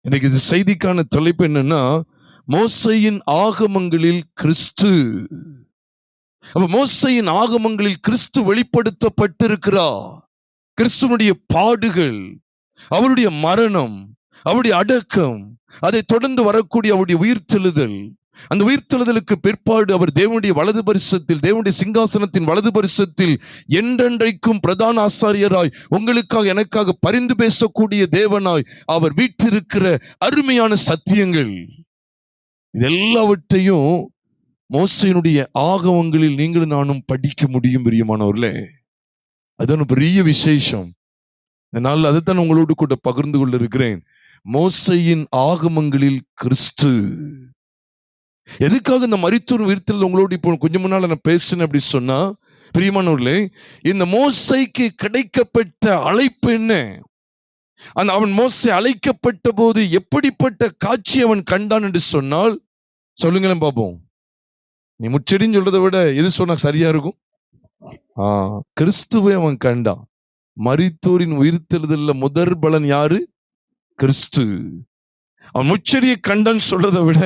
இன்னைக்கு இது செய்திக்கான தலைப்பு என்னன்னா, மோசேயின் ஆகமங்களில் கிறிஸ்து. அப்ப மோசேயின் ஆகமங்களில் கிறிஸ்து வெளிப்படுத்தப்பட்டிருக்கிறார். கிறிஸ்துவனுடைய பாடுகள், அவருடைய மரணம், அவருடைய அடக்கம், அதை தொடர்ந்து வரக்கூடிய அவருடைய உயிர்த்தெழுதல், அந்த உயிர்த்தெழுதலுக்கு பிற்பாடு அவர் தேவனுடைய வலது பரிசத்தில், தேவனுடைய சிங்காசனத்தின் வலது பரிசத்தில் என்றென்றைக்கும் பிரதான ஆசாரியராய் உங்களுக்காக எனக்காக பரிந்து பேசக்கூடிய தேவனாய் அவர் வீற்றிருக்கிற அருமையான சத்தியங்கள், இதெல்லாவற்றையும் மோசேயினுடைய ஆகமங்களில் நீங்களும் நானும் படிக்க முடியும் பிரியமானவர்களே. அதுதான் பெரிய விசேஷம். அதனால அதைத்தான் உங்களோடு கூட பகிர்ந்து கொள்ள இருக்கிறேன். மோசேயின் ஆகமங்களில் கிறிஸ்து. எதுக்காக இந்த மரித்தோர் உயிர்த்தெழுதல் உங்களோடு இப்போ கொஞ்சம் முன்னால நான் பேசினேன் அப்படி சொன்னா, பிரியமானவர்களே, இந்த மோசேக்கு கிடைக்கப்பட்ட அழைப்பு என்ன? அவன் மோசே அழைக்கப்பட்ட போது எப்படிப்பட்ட காட்சி அவன் கண்டான் என்று சொன்னால், சொல்லுங்களேன் பாப்போம். நீ முச்செடின்னு சொல்றதை விட எது சொன்னா சரியா இருக்கும்? கிறிஸ்துவை அவன் கண்டான். மரித்தோரின் உயிர்த்தெழுதல்ல முதற் பலன் யாரு? கிறிஸ்து. அவன் முச்செடியை கண்டான்னு சொல்றதை விட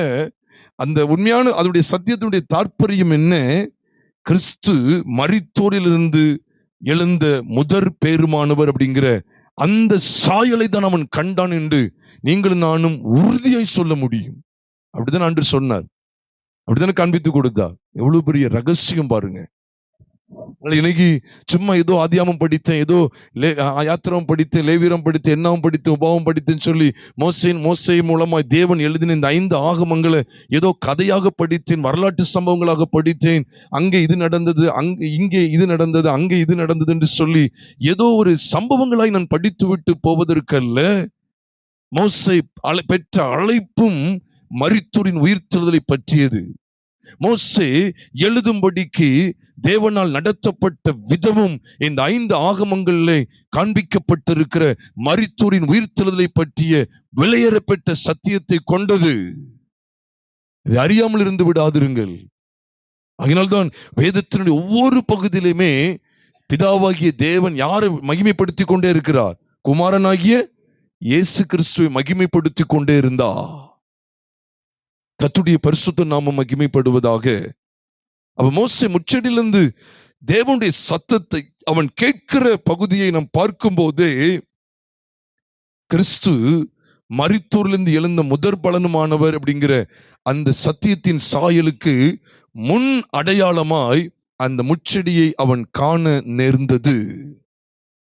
அந்த உண்மையான அதனுடைய சத்தியத்தினுடைய தாற்பயம் என்ன? கிறிஸ்து மரித்தோரிலிருந்து எழுந்த முதற் பேருமானவர் அப்படிங்கிற அந்த சாயலை தான் அவன் கண்டான் என்று நீங்களும் நானும் உறுதியாய் சொல்ல முடியும். அப்படிதான் அன்று சொன்னார், அப்படித்தானே காண்பித்து கொடுத்தார். எவ்வளவு பெரிய ரகசியம் பாருங்க. இன்னைக்கு சும்மா ஏதோ ஆதியாமம் படித்தேன், ஏதோ யாத்திரம் படித்தேன், லேவியரம் படித்தேன், என்னாவும் படித்தேன், உபாவம் படித்தேன்னு சொல்லி மோசே மூலமாய் தேவன் எழுதின இந்த 5 ஆகமங்களை ஏதோ கதையாக படித்தேன், வரலாற்று சம்பவங்களாக படித்தேன். அங்கே இது நடந்தது, இங்கே இது நடந்தது, அங்கே இது நடந்தது என்று சொல்லி ஏதோ ஒரு சம்பவங்களாய் நான் படித்து விட்டு போவதற்கல்ல. மோசே பெற்ற அழைப்பும் மரித்தோரின் உயிர்த்தெழுதலை பற்றியது. மோசே எழுதும்படிக்கு தேவனால் நடத்தப்பட்ட விதமும் இந்த 5 ஆகமங்களிலே காண்பிக்கப்பட்டிருக்கிற மரித்தோரின் உயிர்த்தெழுதலை பற்றிய விலையேறப்பட்ட சத்தியத்தை கொண்டது. இதை அறியாமல் இருந்து விடாதிருங்கள். அதனால்தான் வேதத்தினுடைய ஒவ்வொரு பகுதியிலுமே பிதாவாகிய தேவன் யாரை மகிமைப்படுத்தி கொண்டே இருக்கிறார்? குமாரனாகிய இயேசு கிறிஸ்துவை மகிமைப்படுத்தி கொண்டே இருந்தார். கர்த்தருடைய பரிசுத்த நாமம் மகிமைப்படுவதாக. அவன் மோசே முச்செடியிலிருந்து தேவனுடைய சத்தத்தை அவன் கேட்கிற பகுதியை நாம் பார்க்கும் போதே கிறிஸ்து மரித்தோரிலிருந்து எழுந்த முதற் பலனுமானவர் அப்படிங்கிற அந்த சத்தியத்தின் சாயலுக்கு முன் அடையாளமாய் அந்த முச்செடியை அவன் காண நேர்ந்தது.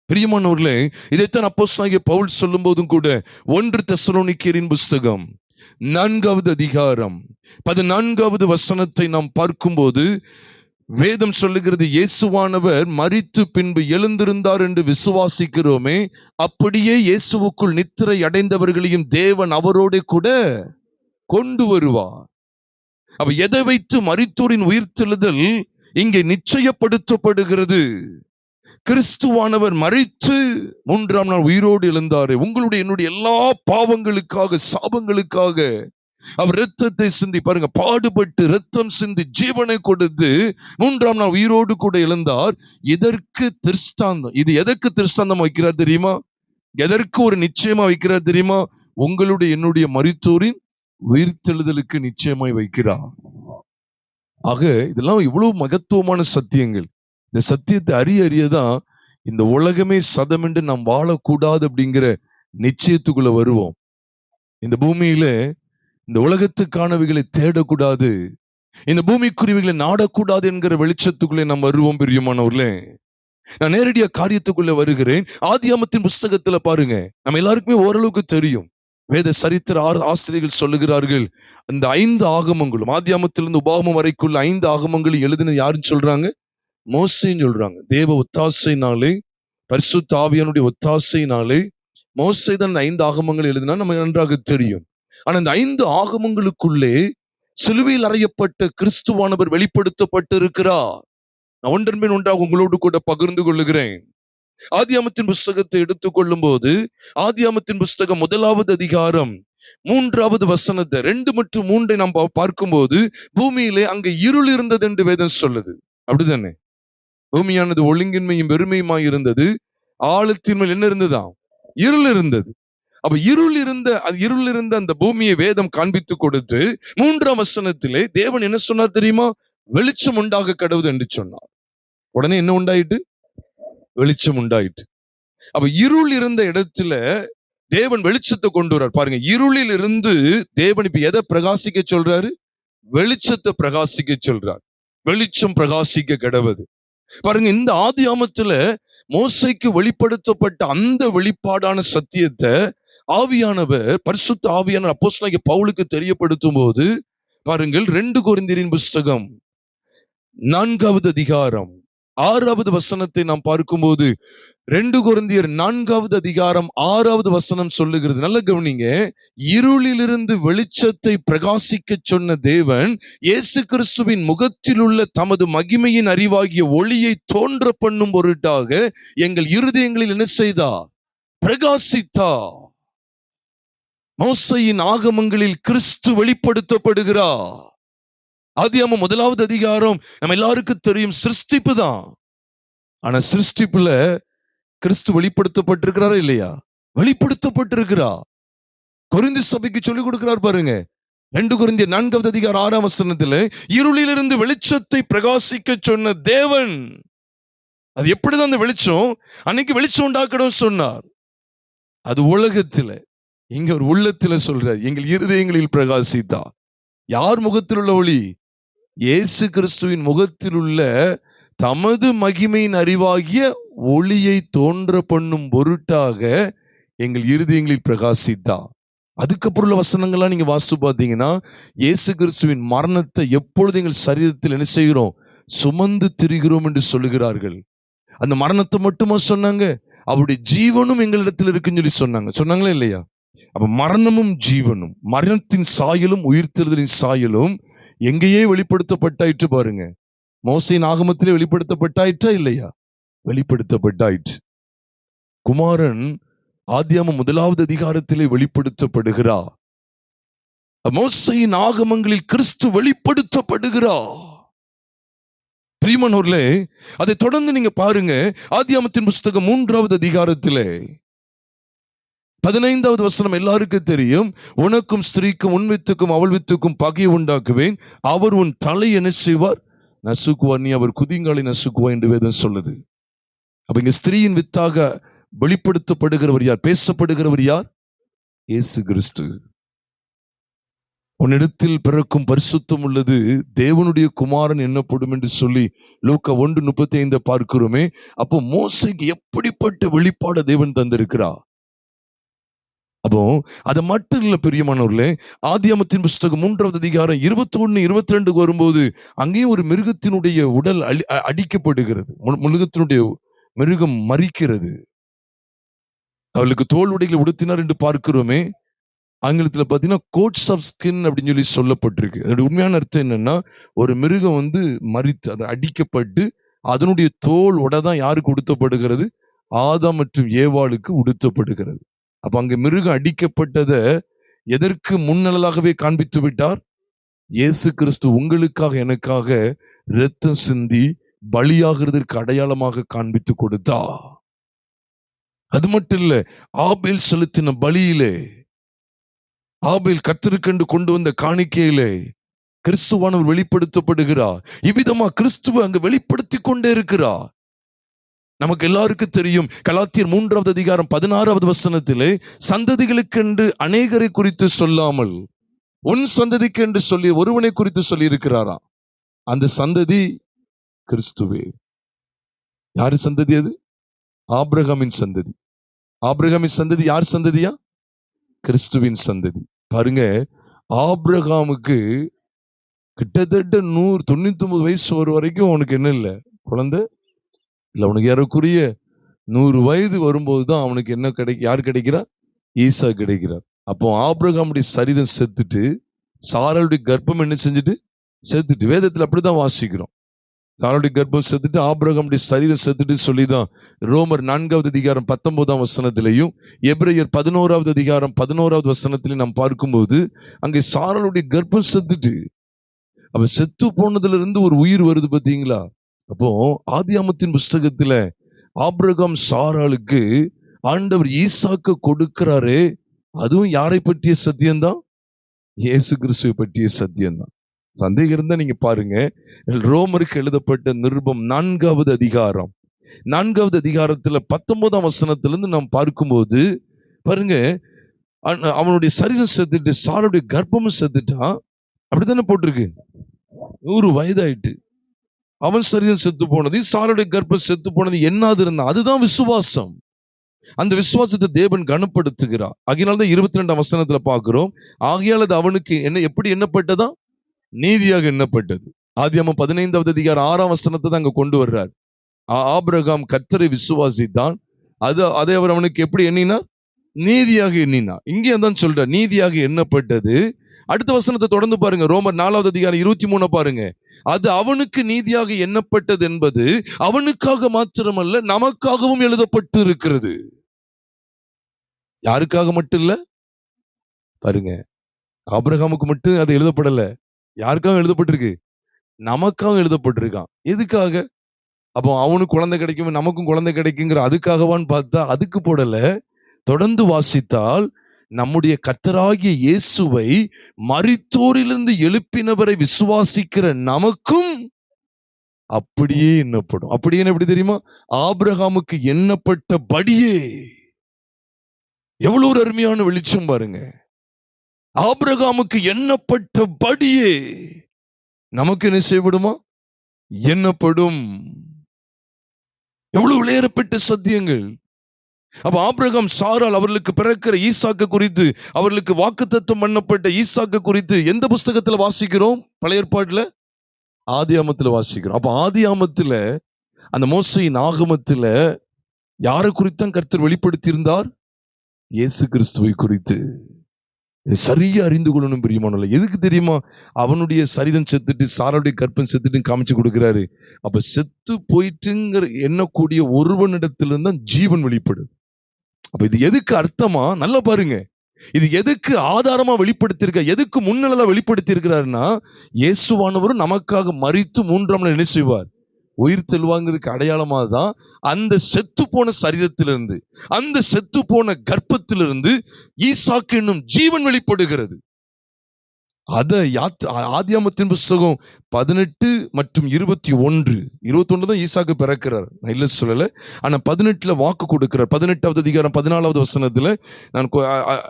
பிரியமானவர்களே, இதைத்தான் அப்போஸ்தலனாகிய பவுல் சொல்லும் போதும் கூட 1 தெசலோனிக்கேயரின் புஸ்தகம் 4வது அதிகாரம் 14வது வசனத்தை நாம் பார்க்கும்போது வேதம் சொல்லுகிறது, இயேசுவானவர் மரித்து பின்பு எழுந்திருந்தார் என்று விசுவாசிக்கிறோமே, அப்படியே இயேசுவுக்குள் நித்திரை அடைந்தவர்களையும் தேவன் அவரோடு கூட கொண்டு வருவார். அப்ப எதை வைத்து மரித்தோரின் உயிர்த்தெழுதல் இங்கே நிச்சயப்படுத்தப்படுகிறது? கிறிஸ்துவானவர் மரித்து 3ஆம் நாள் உயிரோடு எழுந்தாரு. உங்களுடைய என்னுடைய எல்லா பாவங்களுக்காக, சாபங்களுக்காக அவர் இரத்தத்தை சிந்தி, பாருங்க, பாடுபட்டு இரத்தம் சிந்தி ஜீவனை கொடுத்து 3ஆம் நாள் உயிரோடு கூட எழுந்தார். இதற்கு திருஷ்டாந்தம், இது எதற்கு திருஷ்டாந்தம் வைக்கிறார் தெரியுமா? எதற்கு ஒரு நிச்சயமா வைக்கிறார் தெரியுமா? உங்களுடைய என்னுடைய மரித்தோரின் உயிர்த்தெழுதலுக்கு நிச்சயமாய் வைக்கிறார். ஆக இதெல்லாம் இவ்வளவு மகத்துவமான சத்தியங்கள். இந்த சத்தியத்தை அறியதான் இந்த உலகமே சதம் என்று நாம் வாழக்கூடாது அப்படிங்கிற நிச்சயத்துக்குள்ள வருவோம். இந்த பூமியில இந்த உலகத்துக்கானவைகளை தேடக்கூடாது, இந்த பூமிக்குரியவைகளை நாடக்கூடாது என்கிற வெளிச்சத்துக்குள்ளே நாம் வருவோம். பிரியமானவர்களே, நான் நேரடியா காரியத்துக்குள்ள வருகிறேன். ஆதியாமத்தின் புஸ்தகத்துல பாருங்க, நம்ம எல்லாருக்குமே ஓரளவுக்கு தெரியும். வேத சரித்திர ஆசிரியர்கள் சொல்லுகிறார்கள், இந்த 5 ஆகமங்களும் ஆதியாமத்திலிருந்து உபாகமம் வரைக்குள்ள 5 ஆகமங்களும் எழுதினது யாருன்னு சொல்றாங்க? மோசேன்னு சொல்றாங்க. தேவ ஒத்தாசையினாலே, பரிசுத்த ஆவியானுடைய ஒத்தாசையினாலே மோசே தான் 5 ஆகமங்கள் எழுதினா நமக்கு நன்றாக தெரியும். ஆனா இந்த 5 ஆகமங்களுக்குள்ளே சிலுவையில் அறையப்பட்ட கிறிஸ்துவானவர் வெளிப்படுத்தப்பட்டு இருக்கிறார். நான் ஒன்றன் பின் ஒன்றாக உங்களோடு கூட பகிர்ந்து கொள்ளுகிறேன். ஆதியாமத்தின் புஸ்தகத்தை எடுத்துக்கொள்ளும் போது, ஆதியாமத்தின் புஸ்தகம் 1வது அதிகாரம் 3வது வசனத்தை 2 மற்றும் 3 நாம் பார்க்கும்போது, பூமியிலே அங்கே இருள் இருந்தது என்று வேதம் சொல்லுது. அப்படிதானே? பூமியானது ஒழுங்கின்மையும் வெறுமையுமாய் இருந்தது. ஆழத்தின் மேல் என்ன இருந்ததா? இருள் இருந்தது. அப்ப இருள் இருந்த அந்த பூமியை வேதம் காண்பித்து கொடுத்து 3ஆம் வசனத்திலே தேவன் என்ன சொன்னார் தெரியுமா? வெளிச்சம் உண்டாக கடவுது என்று சொன்னார். உடனே என்ன உண்டாயிட்டு? வெளிச்சம் உண்டாயிட்டு. அப்ப இருள் இருந்த இடத்துல தேவன் வெளிச்சத்தை கொண்டு வர்றார். பாருங்க, இருளில் இருந்து தேவன் இப்ப எதை பிரகாசிக்க சொல்றாரு? வெளிச்சத்தை பிரகாசிக்க சொல்றார். வெளிச்சம் பிரகாசிக்க கடவுது. பாருங்க, இந்த ஆதியாமத்துல மோசைக்கு வெளிப்படுத்தப்பட்ட அந்த வெளிப்பாடான சத்தியத்தை ஆவியானவர், பரிசுத்த ஆவியானவர் அப்போஸ்தலனாகிய பவுலுக்கு தெரியப்படுத்தும் போது பாருங்கள், 2 கொரிந்தியரின் புஸ்தகம் 4வது அதிகாரம் 6வது வசனத்தை நாம் பார்க்கும்போது 2 கொரிந்தியர் 4வது அதிகாரம் 6வது வசனம் சொல்லுகிறது. நல்ல கவனிங்க. இருளிலிருந்து வெளிச்சத்தை பிரகாசிக்க சொன்ன தேவன் இயேசு கிறிஸ்துவின் முகத்தில் உள்ள தமது மகிமையின் அறிவாகிய ஒளியை தோன்ற பண்ணும் பொருட்டாக எங்கள் இருதயங்களில் என்ன செய்தார்? பிரகாசித்தார். மோசையின் ஆகமங்களில் கிறிஸ்து வெளிப்படுத்தப்படுகிறார். ஆதியாகமம் 1வது அதிகாரம் நம்ம எல்லாருக்கும் தெரியும், சிருஷ்டிப்பு தான். ஆனா சிருஷ்டிப்புல கிறிஸ்து வெளிப்படுத்தப்பட்டிருக்கிறாரா இல்லையா? வெளிப்படுத்தப்பட்டிருக்கிறார். கொரிந்து சபைக்கு சொல்லிக் கொடுக்கிறார். பாருங்க, 2 கொரிந்தியர் 4வது அதிகாரம் 6ஆம் வசனத்துல இருளிலிருந்து வெளிச்சத்தை பிரகாசிக்க சொன்ன தேவன், அது எப்படிதான் அந்த வெளிச்சம்? அன்னைக்கு வெளிச்சம் உண்டாக்கணும் சொன்னார். அது உலகத்துல, இங்க ஒரு உள்ளத்துல சொல்றார், எங்கள் இருதயங்களில் பிரகாசித்தா. யார் முகத்தில் உள்ள ஒளி? இயேசு கிறிஸ்துவின் முகத்தில் உள்ள தமது மகிமையின் அறிவாகிய ஒளியை தோன்ற பண்ணும் பொருட்டாக எங்கள் இருதயங்களில் பிரகாசித்தா. அதுக்கப்புறம் உள்ள வசனங்கள்லாம் நீங்க வாசித்து பார்த்தீங்கன்னா, இயேசு கிறிஸ்துவின் மரணத்தை எப்பொழுது எங்கள் சரீரத்தில் என்ன செய்கிறோம்? சுமந்து திரிகிறோம் என்று சொல்லுகிறார்கள். அந்த மரணத்தை மட்டுமா சொன்னாங்க? அவருடைய ஜீவனும் எங்களிடத்தில் இருக்குன்னு சொல்லி சொன்னாங்களா இல்லையா? அப்ப மரணமும் ஜீவனும், மரணத்தின் சாயலும் உயிர்த்தெழுதலின் சாயலும் எங்கேயே வெளிப்படுத்தப்பட்டாயிற்று. பாருங்க, மோசையின் ஆகமத்திலே வெளிப்படுத்தப்பட்டாயிற்றா இல்லையா? வெளிப்படுத்தப்பட்டாயிற்று. குமாரன் ஆதியாகமம் 1வது அதிகாரத்திலே வெளிப்படுத்தப்படுகிறார். மோசையின் ஆகமங்களில் கிறிஸ்து வெளிப்படுத்தப்படுகிறார். பிரியமானவர்களே, அதை தொடர்ந்து நீங்க பாருங்க, ஆதியாகமத்தின் புஸ்தகம் 3வது அதிகாரத்திலே 15வது வசனம் எல்லாருக்கும் தெரியும். உனக்கும் ஸ்திரீக்கும் உன் வித்துக்கும் அவள் வித்துக்கும் பகையை உண்டாக்குவேன், அவர் உன் தலை என்ன செய்வார்? நசுக்குவார், நீ அவர் குதிங்காலை நசுக்குவார் என்று வேதம் சொல்லுது. அப்ப இங்க ஸ்திரீயின் வித்தாக வெளிப்படுத்தப்படுகிறவர் யார்? பேசப்படுகிறவர் யார்? இயேசு கிறிஸ்து. உன்னிடத்தில் பிறக்கும் பரிசுத்தம் உள்ளது தேவனுடைய குமாரன் என்னப்படும் என்று சொல்லி லூக்கா 1:35 பார்க்கிறோமே. அப்போ மோசைக்கு எப்படிப்பட்ட வெளிப்பாடு தேவன் தந்திருக்கிறார். அப்போ அது மட்டும் இல்ல பிரியமானவர்களே, ஆதியாகமத்தின் புஸ்தகம் 3வது அதிகாரம் 21, 22 வரும்போது அங்கேயும் ஒரு மிருகத்தினுடைய உடல் அடிக்கப்படுகிறது. மிருகம் மரிக்கிறது. அவளுக்கு தோல் உடைகளை உடுத்தினார் என்று பார்க்கிறோமே. ஆங்கிலத்துல பாத்தீங்கன்னா கோட்ஸ் ஆஃப் ஸ்கின் அப்படின்னு சொல்லி சொல்லப்பட்டிருக்கு. அதோட உண்மையான அர்த்தம் என்னன்னா, ஒரு மிருகம் மரித்து, அது அடிக்கப்பட்டு அதனுடைய தோல் உடைதான் யாருக்கு உடுத்தப்படுகிறது? ஆதாம் மற்றும் ஏவாளுக்கு உடுத்தப்படுகிறது. அப்ப அங்க மிருகம் அடிக்கப்பட்டதை எதற்கு முன்னலாகவே காண்பித்து விட்டார்? இயேசு கிறிஸ்து உங்களுக்காக எனக்காக இரத்தம் சிந்தி பலியாகிறதற்கு அடையாளமாக காண்பித்து கொடுத்தா. அது மட்டும் இல்ல, ஆபேல் செலுத்தின பலியிலே, ஆபேல் கர்த்தருக்கென்று கொண்டு வந்த காணிக்கையிலே கிறிஸ்துவானவர் வெளிப்படுத்தப்படுகிறார். இவ்விதமா கிறிஸ்துவ அங்க வெளிப்படுத்தி கொண்டே இருக்கிறார். நமக்கு எல்லாருக்கும் தெரியும், கலாத்தியர் 3வது அதிகாரம் 16வது வசனத்திலே சந்ததிகளுக்கென்று அநேகரை குறித்து சொல்லாமல் உன் சந்ததிக்கு என்று சொல்லி ஒருவனை குறித்து சொல்லி இருக்கிறாரா? அந்த சந்ததி கிறிஸ்துவே. யாரு சந்ததி அது? ஆபிரகாமின் சந்ததி. ஆபிரகாமின் சந்ததி யார் சந்ததியா? கிறிஸ்துவின் சந்ததி. பாருங்க, ஆபிரகாமுக்கு கிட்டத்தட்ட 99 வயசு வர வரைக்கும் அவனுக்கு என்ன இல்லை? குழந்தை இல்ல. அவனுக்கு ஏறக்குரிய 100 வயது வரும்போதுதான் அவனுக்கு என்ன யார் கிடைக்கிறா? ஈசா கிடைக்கிறார். அப்போ ஆபிரகாமுடைய சரீரம் செத்துட்டு, சாராளுடைய கர்ப்பம் என்ன செஞ்சுட்டு செத்துட்டு, வேதத்துல அப்படிதான் வாசிக்கிறோம். சாராளுடைய கர்ப்பம் செத்துட்டு ஆபிரகாமுடைய சரீரம் செத்துட்டு சொல்லிதான் ரோமர் 4வது அதிகாரம் 19ஆம் வசனத்திலையும் எபிரேயர் 11வது அதிகாரம் 11வது வசனத்திலையும் நாம் பார்க்கும்போது அங்கே சாராளுடைய கர்ப்பம் செத்துட்டு, அவன் செத்து போனதுல இருந்து ஒரு உயிர் வருது பாத்தீங்களா? அப்போ ஆதியாகமத்தின் புஸ்தகத்துல ஆபிரகாம் சாராளுக்கு ஆண்டவர் ஈசாக்கு கொடுக்கிறாரே, அதுவும் யாரை பற்றிய சத்தியம்தான்? இயேசு கிறிஸ்துவை பற்றிய சத்தியம்தான். சந்தேகம் இருந்தா நீங்க பாருங்க, ரோமருக்கு எழுதப்பட்ட நிருபம் 4வது அதிகாரம் 4வது அதிகாரத்துல 19ஆம் வசனத்திலிருந்து நாம் பார்க்கும்போது பாருங்க, அவனுடைய சரீரம் செத்துட்டு சாருடைய கர்ப்பமும் செத்துட்டான். அப்படித்தானே போட்டிருக்கு. 100 வயதாயிட்டு அவன் சரீரம் செத்து போனது, சாருடைய கர்ப்பம் செத்து போனது என்னாது இருந்தா, அதுதான் விசுவாசம். அந்த விசுவாசத்தை தேவன் கனப்படுத்துகிறார். ஆகையால்தான் 22ஆம் வசனத்துல பார்க்கிறோம், ஆகையால் அது அவனுக்கு என்ன எப்படி எண்ணப்பட்டதா? நீதியாக எண்ணப்பட்டது. ஆதியாகமம் 15வது அதிகாரம் 6ஆம் வசனத்தை தான் அங்க கொண்டு வர்றார். ஆபிரகாம் கர்த்தரை விசுவாசித்தான், அதை அவர் அவனுக்கு எப்படி எண்ணினார்? நீதியாக எண்ணினார். இங்கே தான் சொல்றார், நீதியாக எண்ணப்பட்டது. அடுத்த வசனத்தை தொடர்ந்து பாருங்க, ரோமர் 4வது அதிகாரம் 23 பாருங்க. அது அவனுக்கு நீதியாக எண்ணப்பட்டது என்பது அவனுக்காக மாத்திரமல்ல, நமக்காகவும் எழுதப்பட்டு இருக்கிறது. யாருக்காக மட்டும் இல்ல பாருங்க, ஆபிரகாமுக்கு மட்டும் அது எழுதப்படல. யாருக்காக எழுதப்பட்டிருக்கு? நமக்காக எழுதப்பட்டிருக்கான். எதுக்காக? அப்போ அவனுக்கு குழந்தை கிடைக்கும், நமக்கும் குழந்தை கிடைக்குங்கிற அதுக்காகவான்னு பார்த்தா அதுக்கு போடல. தொடர்ந்து வாசித்தால், நம்முடைய கர்த்தராகிய இயேசுவை மரித்தோரிலிருந்து எழுப்பினவரை விசுவாசிக்கிற நமக்கும் அப்படியே எண்ணப்படும். அப்படியே எப்படி தெரியுமா? ஆபிரகாமுக்கு எண்ணப்பட்டபடியே. எவ்வளவு ஒரு அருமையான வெளிச்சம் பாருங்க. ஆபிரகாமுக்கு எண்ணப்பட்டபடியே நமக்கு என்ன செய்யப்படுமா? எண்ணப்படும். எவ்வளவு விளையாடப்பட்ட சத்தியங்கள். அப்ப ஆபிரகாம் சாரால் அவர்களுக்கு பிறக்கிற ஈசாக்கு குறித்து, அவர்களுக்கு வாக்குத்தத்தம் பண்ணப்பட்ட ஈசாக்கு குறித்து எந்த புஸ்தகத்துல வாசிக்கிறோம்? பழைய ஏற்பாட்டுல ஆதியாகமத்துல வாசிக்கிறோம். அப்ப ஆதியாகமத்துல அந்த மோசையின் ஆகமத்துல யாரை குறித்தான் கர்த்தர் வெளிப்படுத்தி இருந்தார்? இயேசு கிறிஸ்துவை குறித்து. சரியா அறிந்து கொள்ளணும் பிரியமானவர்களே. எதுக்கு தெரியுமா? அவனுடைய சரீரம் செத்துட்டு சாராளுடைய கர்ப்பம் செத்துட்டு காமிச்சு கொடுக்கிறாரு. அப்ப செத்து போயிட்டுங்கிற எண்ணக்கூடிய ஒருவனிடத்திலிருந்து தான் ஜீவன் வெளிப்படுது. அப்ப இது எதுக்கு அர்த்தமா? நல்லா பாருங்க, இது எதுக்கு ஆதாரமா வெளிப்படுத்தியிருக்க, எதுக்கு முன்னலா வெளிப்படுத்தி இருக்கிறாருன்னா, இயேசுவானவரும் நமக்காக மரித்து 3ஆம் நாள் என்ன செய்வார்? உயிர் தெழுவாங்கிறதுக்கு அடையாளமா தான் அந்த செத்து போன சரீரத்திலிருந்து, அந்த செத்து போன கர்ப்பத்திலிருந்து ஈசாக்கு என்னும் ஜீவன் வெளிப்படுகிறது. அத ஆதியாகமத்தின் புஸ்தகம் 18 மற்றும் 21 தான் ஈசாக்கு பிறக்கிறார். நான் இல்ல சொல்லல, ஆனா 18ல வாக்கு கொடுக்கிறார். 18வது அதிகாரம் 14வது வசனத்துல, நான்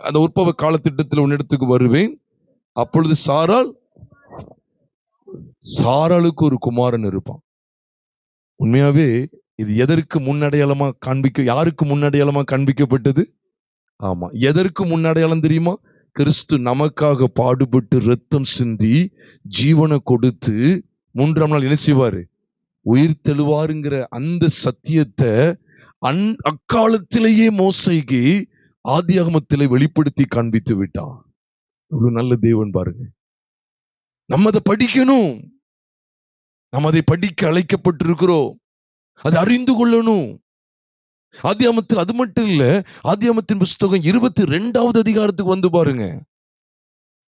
அந்த உற்பவ காலத்திட்டத்தில் உன்னிடத்துக்கு வருவேன், அப்பொழுது சாராளுக்கு ஒரு குமாரன் இருப்பான். உண்மையாவே இது எதற்கு முன்னடையாளமா யாருக்கு முன்னடையாளமா காண்பிக்கப்பட்டது? ஆமா, எதற்கு முன்னடையாளம் தெரியுமா? கிறிஸ்து நமக்காக பாடுபட்டு இரத்தம் சிந்தி ஜீவனை கொடுத்து 3ஆம் நாள் என்ன செய்வாரு? உயிர் தெழுவாருங்கிற அந்த சத்தியத்தை அக்காலத்திலேயே மோசைக்கு ஆதியாகமத்திலே வெளிப்படுத்தி காண்பித்து விட்டார். இவ்வளவு நல்ல தேவன் பாருங்க. நம்ம அதை படிக்கணும், நம்ம அதை படிக்க அழைக்கப்பட்டிருக்கிறோம், அதை அறிந்து கொள்ளணும். ஆதியாகமத்தில் அது மட்டும் இல்ல, ஆதியாகமத்தின் புஸ்தகம் 22வது அதிகாரத்துக்கு வந்து பாருங்க.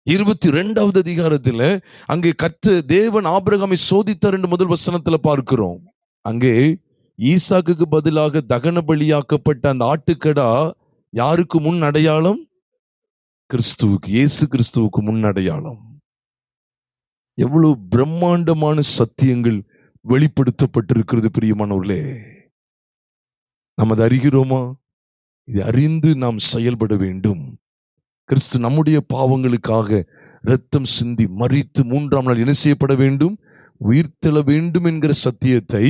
22வது அதிகாரத்துல அங்கே தேவன் ஆபிரகாமை சோதித்தார் என்று முதல் வசனத்துல பார்க்கிறோம். அங்கே ஈசாக்குக்கு பதிலாக தகன பலியாக்கப்பட்ட அந்த ஆட்டுக்கடா யாருக்கு முன் அடையாளம்? கிறிஸ்துவுக்கு, இயேசு கிறிஸ்துவுக்கு முன் அடையாளம். எவ்வளவு பிரம்மாண்டமான சத்தியங்கள் வெளிப்படுத்தப்பட்டிருக்கிறது பிரியமானவர்களே. நாம் அதை அறிகிறோமா? இதை அறிந்து நாம் செயல்பட வேண்டும். கிறிஸ்து நம்முடைய பாவங்களுக்காக இரத்தம் சிந்தி மரித்து 3ஆம் நாள் என்ன செய்யப்பட வேண்டும்? உயிர்த்தெழ வேண்டும் என்கிற சத்தியத்தை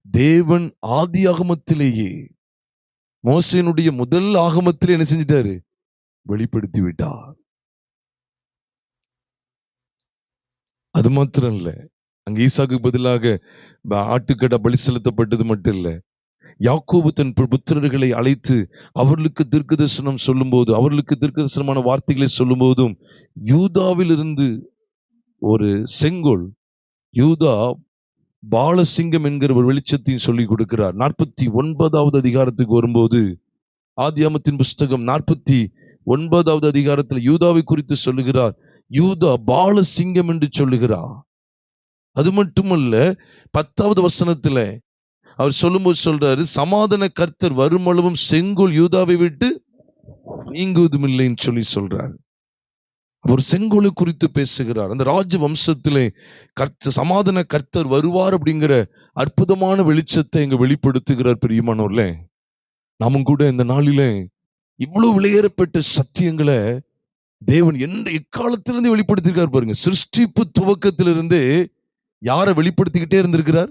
தேவன் ஆதி ஆகமத்திலேயே, மோசேனுடைய முதல் ஆகமத்திலே என்ன செஞ்சிட்டாரு? வெளிப்படுத்தி விட்டார். அது மாத்திரம் இல்ல, அங்க ஈசாக்கு பதிலாக ஆட்டுக்கடா பலி செலுத்தப்பட்டது மட்டும் இல்ல, யாக்கோபு தன் புத்திரர்களை அழைத்து அவர்களுக்கு தீர்க்கதரிசனம் சொல்லும் போது, அவர்களுக்கு தீர்க்கதரிசனமான வார்த்தைகளை சொல்லும் போதும், யூதாவில் இருந்து ஒரு செங்கோல், யூதா பாலசிங்கம் என்கிற ஒரு வெளிச்சத்தையும் சொல்லி கொடுக்கிறார். 49வது அதிகாரத்துக்கு வரும்போது, ஆதியாகமத்தின் புஸ்தகம் 49வது அதிகாரத்தில் யூதாவை குறித்து சொல்லுகிறார். யூதா பாலசிங்கம் என்று சொல்லுகிறார். அது மட்டுமல்ல, 10வது வசனத்துல அவர் சொல்லும்போது சொல்றாரு, சமாதான கர்த்தர் வருமளவும் செங்கோல் யூதாவை விட்டு நீங்குவதும் இல்லைன்னு சொல்லி சொல்றார். அவர் செங்கோலை குறித்து பேசுகிறார். அந்த ராஜ வம்சத்திலே சமாதான கர்த்தர் வருவார் அப்படிங்கிற அற்புதமான வெளிச்சத்தை இங்க வெளிப்படுத்துகிறார். பிரியமானோர்ல, நாமும் கூட இந்த நாளிலே இவ்வளவு விலையேறப்பட்ட சத்தியங்களை தேவன் எக்காலத்திலிருந்து வெளிப்படுத்திருக்கார் பாருங்க. சிருஷ்டிப்பு துவக்கத்திலிருந்து யாரை வெளிப்படுத்திக்கிட்டே இருந்திருக்கிறார்?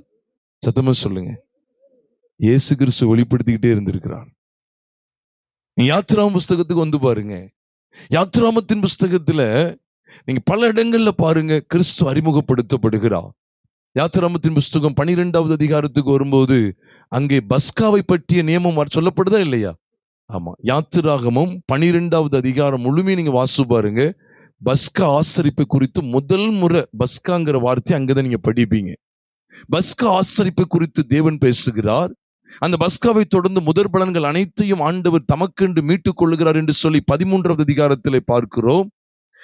சத்தமா சொல்லுங்க. இயேசு கிறிஸ்து வெளிப்படுத்திக்கிட்டே இருந்திருக்கிறார். யாத்திராம புஸ்தகத்துக்கு வந்து பாருங்க. யாத்திராமத்தின் புஸ்தகத்துல நீங்க பல இடங்கள்ல பாருங்க கிறிஸ்து அறிமுகப்படுத்தப்படுகிறார். யாத்திராமத்தின் புஸ்தகம் 12வது அதிகாரத்துக்கு வரும்போது அங்கே பஸ்காவை பற்றிய நியமம் சொல்லப்படுதா இல்லையா? ஆமா, யாத்திராகமும் 12வது அதிகாரம் முழுமையும் நீங்க வாசிச்சு பாருங்க. பஸ்கா ஆசரிப்பு குறித்து முதல் முறை பஸ்காங்கிற வார்த்தை அங்கதான் நீங்க படிப்பீங்க. பஸ்கா ஆசரிப்பு குறித்து தேவன் பேசுகிறார். அந்த பஸ்காவை தொடர்ந்து முதற் பலன்கள் அனைத்தையும் ஆண்டவர் தமக்கென்று மீட்டுக் கொள்ளுகிறார் என்று சொல்லி 13வது அதிகாரத்திலே பார்க்கிறோம்.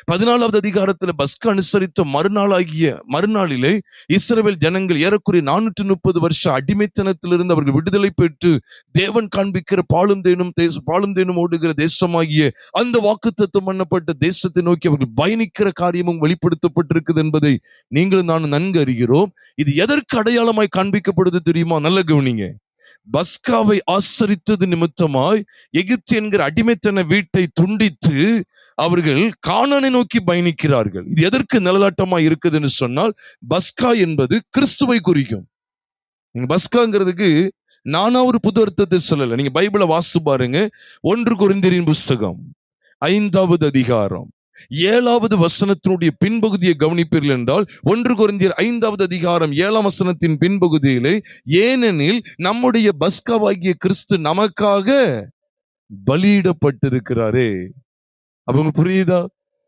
14வது அதிகாரத்துல பஸ்கா அனுசரித்த மறுநாளிலே இஸ்ரவேல் ஜனங்கள் ஏறக்குறைய 430 வருஷம் அடிமைத்தனத்திலிருந்து அவர்கள் விடுதலை பெற்று தேவன் காண்பிக்கிற பாலும் தேனும் ஓடுகிற தேசமாகிய அந்த வாக்குத்தத்தம் பண்ணப்பட்ட தேசத்தை நோக்கி அவர்கள் பயணிக்கிற காரியமும் வெளிப்படுத்தப்பட்டிருக்குது என்பதை நீங்களும் நானும் நன்கு அறிகிறோம். இது எதற்கு அடையாளமாய் காண்பிக்கப்படுது தெரியுமா? நல்ல கவனிங்க. பஸ்காவை ஆசரித்தது நிமித்தமாய் எகிப்து என்கிற அடிமைத்தன வீட்டை துண்டித்து அவர்கள் கானானை நோக்கி பயணிக்கிறார்கள். இது எதற்கு நிழலாட்டமா இருக்குதுன்னு சொன்னால், பஸ்கா என்பது கிறிஸ்துவை குறிக்கும். நீங்க பஸ்காங்கிறதுக்கு நானா ஒரு புது அர்த்தத்தை சொல்லல. நீங்க பைபிளை வாசிச்சு பாருங்க. 1 கொரிந்தியரின் புஸ்தகம் 5வது அதிகாரம் 7வது வசனத்தினுடைய பின்பகுதியை கவனிப்பீர்கள் என்றால், 1 கொரிந்தியர் 5வது அதிகாரம் 7ஆம் வசனத்தின் பின்பகுதியிலே, ஏனெனில் நம்முடைய பஸ்காவாகிய கிறிஸ்து நமக்காக பலியிடப்பட்டிருக்கிறாரே. அப்ப உங்களுக்கு புரியுதா?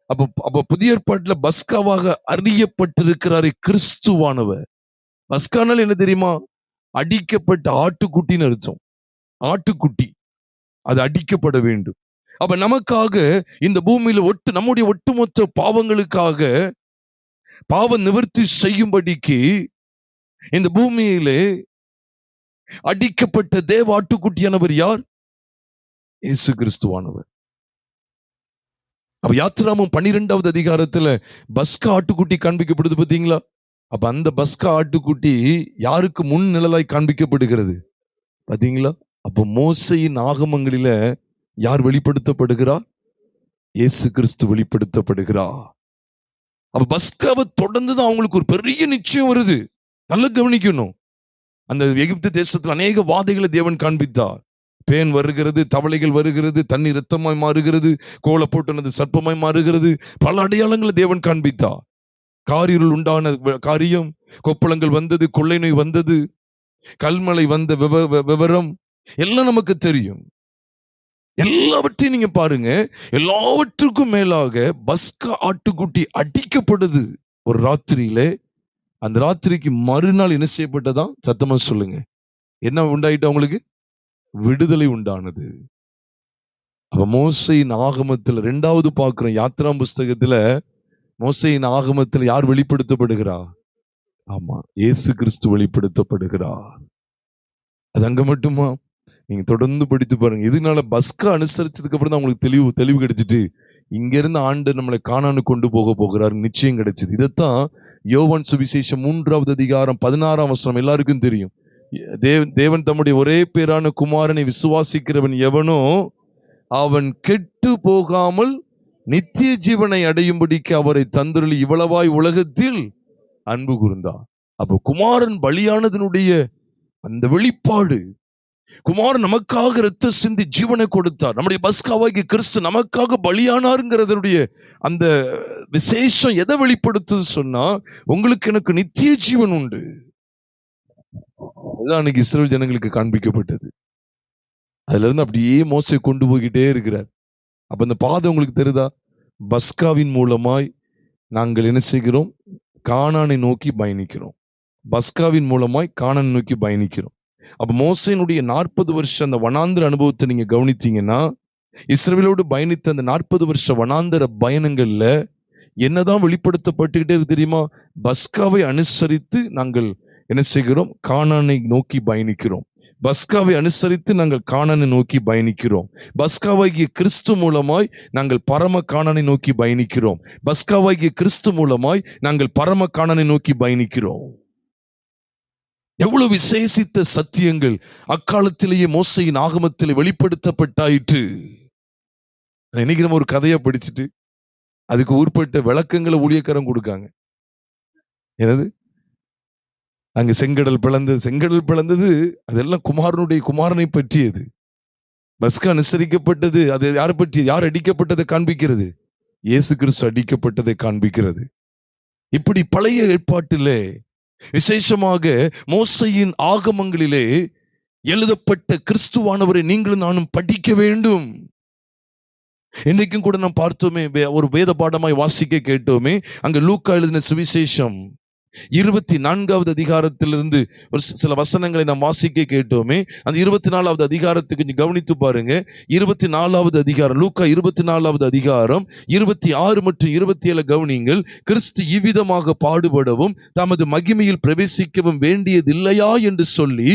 அப்ப புதிய ஏற்பாட்டுல பஸ்காவாக அறியப்பட்டிருக்கிறாரே கிறிஸ்துவானவர். பஸ்கானால் என்ன தெரியுமா? அடிக்கப்பட்ட ஆட்டுக்குட்டின்னு அர்த்தம். ஆட்டுக்குட்டி அது அடிக்கப்பட வேண்டும். அப்ப நமக்காக இந்த பூமியில நம்முடைய ஒட்டுமொத்த பாவங்களுக்காக பாவ நிவர்த்தி செய்யும்படிக்கு இந்த பூமியிலே அடிக்கப்பட்ட தேவ ஆட்டுக்குட்டியானவர் யார்? இயேசு கிறிஸ்துவானவர். அப்ப யாத்திராமம் 12வது அதிகாரத்துல பஸ்கா ஆட்டுக்குட்டி காண்பிக்கப்படுது பாத்தீங்களா? அப்ப அந்த பஸ்கா ஆட்டுக்குட்டி யாருக்கு முன் நிழலாய் காண்பிக்கப்படுகிறது பாத்தீங்களா? அப்ப மோசையின் ஆகமங்களில யார் வெளிப்படுத்தப்படுகிறார்? இயேசு கிறிஸ்து வெளிப்படுத்தப்படுகிறார். அப்ப பஸ்காவை தொடர்ந்துதான் அவங்களுக்கு ஒரு பெரிய நிச்சயம் வருது. நல்லா கவனிக்கணும். அந்த எகிப்து தேசத்துல அநேக வாதைகளை தேவன் காண்பித்தார். பேன் வருகிறது, தவளைகள் வருகிறது, தண்ணி ரத்தமாய் மாறுகிறது, கோலை போட்டுனது சர்ப்பமாய் மாறுகிறது, பல அடையாளங்களை தேவன் காண்பித்தார். காரிருள் உண்டான காரியம், கொப்பளங்கள் வந்தது, கொள்ளை நோய் வந்தது, கல்மலை வந்த விவரம் எல்லாம் நமக்கு தெரியும். எல்லாவற்றையும் நீங்க பாருங்க. எல்லாவற்றுக்கும் மேலாக பஸ்கா ஆட்டுக்குட்டி அடிக்கப்படுது ஒரு ராத்திரியிலே. அந்த ராத்திரிக்கு மறுநாள் என்ன செய்யப்பட்டதா? சத்தமா சொல்லுங்க. என்ன உண்டாயிட்டு? அவங்களுக்கு விடுதலை உண்டானது. அப்ப மோசையின் ஆகமத்துல 2வது பார்க்கிறோம். யாத்திராம் புஸ்தகத்துல மோசையின் ஆகமத்துல யார் வெளிப்படுத்தப்படுகிறார்? ஆமா, இயேசு கிறிஸ்து வெளிப்படுத்தப்படுகிறார். அது அங்க மட்டுமா? நீங்க தொடர்ந்து படித்து பாருங்க. இதனால பஸ்கா அனுசரிச்சதுக்கு அப்புறம் தான் உங்களுக்கு தெளிவு கிடைச்சிட்டு இங்க இருந்து ஆண்டு நம்மளை கானானு கொண்டு போகிறார் நிச்சயம் கிடைச்சது. இதைத்தான் யோவான் சுவிசேஷம் 3வது அதிகாரம் 16ஆம் வசனம் எல்லாருக்கும் தெரியும். தேவன் தம்முடைய ஒரே பேரான குமாரனை விசுவாசிக்கிறவன் எவனோ அவன் கெட்டு போகாமல் நித்திய ஜீவனை அடையும்படிக்கு அவரை தந்தருளி இவ்வளவாய் உலகத்தில் அன்பு கூர்ந்தார். அப்ப குமாரன் பலியானதனுடைய அந்த வெளிப்பாடு, குமாரன் நமக்காக இரத்த சிந்தி ஜீவனை கொடுத்தார். நம்முடைய பஸ்காவாகிய கிறிஸ்து நமக்காக பலியானாருங்கிறதுடைய அந்த விசேஷம் எதை வெளிப்படுத்துது சொன்னா, உங்களுக்கு எனக்கு நித்திய ஜீவன் உண்டு. அதுதான் அன்னைக்கு இஸ்ரவேல் ஜனங்களுக்கு காண்பிக்கப்பட்டது. அதுல இருந்து அப்படியே மோசே கொண்டு போய்கிட்டே இருக்கிறார். அப்ப அந்த பாதை உங்களுக்கு தெரியுதா? பஸ்காவின் மூலமாய் நாங்கள் என்ன செய்கிறோம்? கானானை நோக்கி பயணிக்கிறோம். பஸ்காவின் மூலமாய் கானானை நோக்கி பயணிக்கிறோம். அப்ப மோசேனுடைய 40 வருஷம் அந்த வனாந்திர அனுபவத்தை நீங்க கவனித்தீங்கன்னா, இஸ்ரவேலோடு பயணித்த அந்த 40 வருஷ வனாந்திர பயணங்கள்ல என்னதான் வெளிப்படுத்தப்பட்டுக்கிட்டே இருக்கு தெரியுமா? பஸ்காவை அனுசரித்து நாங்கள் என்ன செய்கிறோம்? கானானை நோக்கி பயணிக்கிறோம். பஸ்காவை அனுசரித்து நாங்கள் கானானை நோக்கி பயணிக்கிறோம். பஸ்காவாகிய கிறிஸ்து மூலமாய் நாங்கள் பரம கானானை நோக்கி பயணிக்கிறோம். பஸ்காவாகிய கிறிஸ்து மூலமாய் நாங்கள் பரம கானானை நோக்கி பயணிக்கிறோம். எவ்வளவு விசேஷித்த சத்தியங்கள் அக்காலத்திலேயே மோசையின் ஆகமத்திலே வெளிப்படுத்தப்பட்டாயிற்று. இன்னைக்கு நம்ம ஒரு கதையை படிச்சுட்டு அதுக்கு உட்பட்ட விளக்கங்களை ஊழியக்காரன் கொடுக்காங்க. என்னது? அங்க செங்கடல் பிளந்தது அதெல்லாம் குமாரனை பற்றியது. பஸ்கா அனுசரிக்கப்பட்டது அது யாரை பற்றி? யார் அடிக்கப்பட்டதை காண்பிக்கிறது? இயேசு கிறிஸ்து அடிக்கப்பட்டதை காண்பிக்கிறது. இப்படி பழைய ஏற்பாட்டிலே விசேஷமாக மோசையின் ஆகமங்களிலே எழுதப்பட்ட கிறிஸ்துவானவரை நீங்களும் நானும் படிக்க வேண்டும். இன்றைக்கும் கூட நாம் பார்த்தோமே, ஒரு வேத பாடமாய் வாசிக்க கேட்டோமே. அங்க லூக்கா எழுதின சுவிசேஷம் 24வது அதிகாரத்திலிருந்து ஒரு சில வசனங்களை நாம் வாசிக்க கேட்டோமே. அந்த 24வது அதிகாரத்துக்கு கொஞ்சம் கவனித்து பாருங்க. 24வது அதிகாரம், லூக்கா 24வது அதிகாரம் 26 மற்றும் 27 கவனிங்கள். கிறிஸ்து இவ்விதமாக பாடுபடவும் தமது மகிமையில் பிரவேசிக்கவும் வேண்டியதில்லையா என்று சொல்லி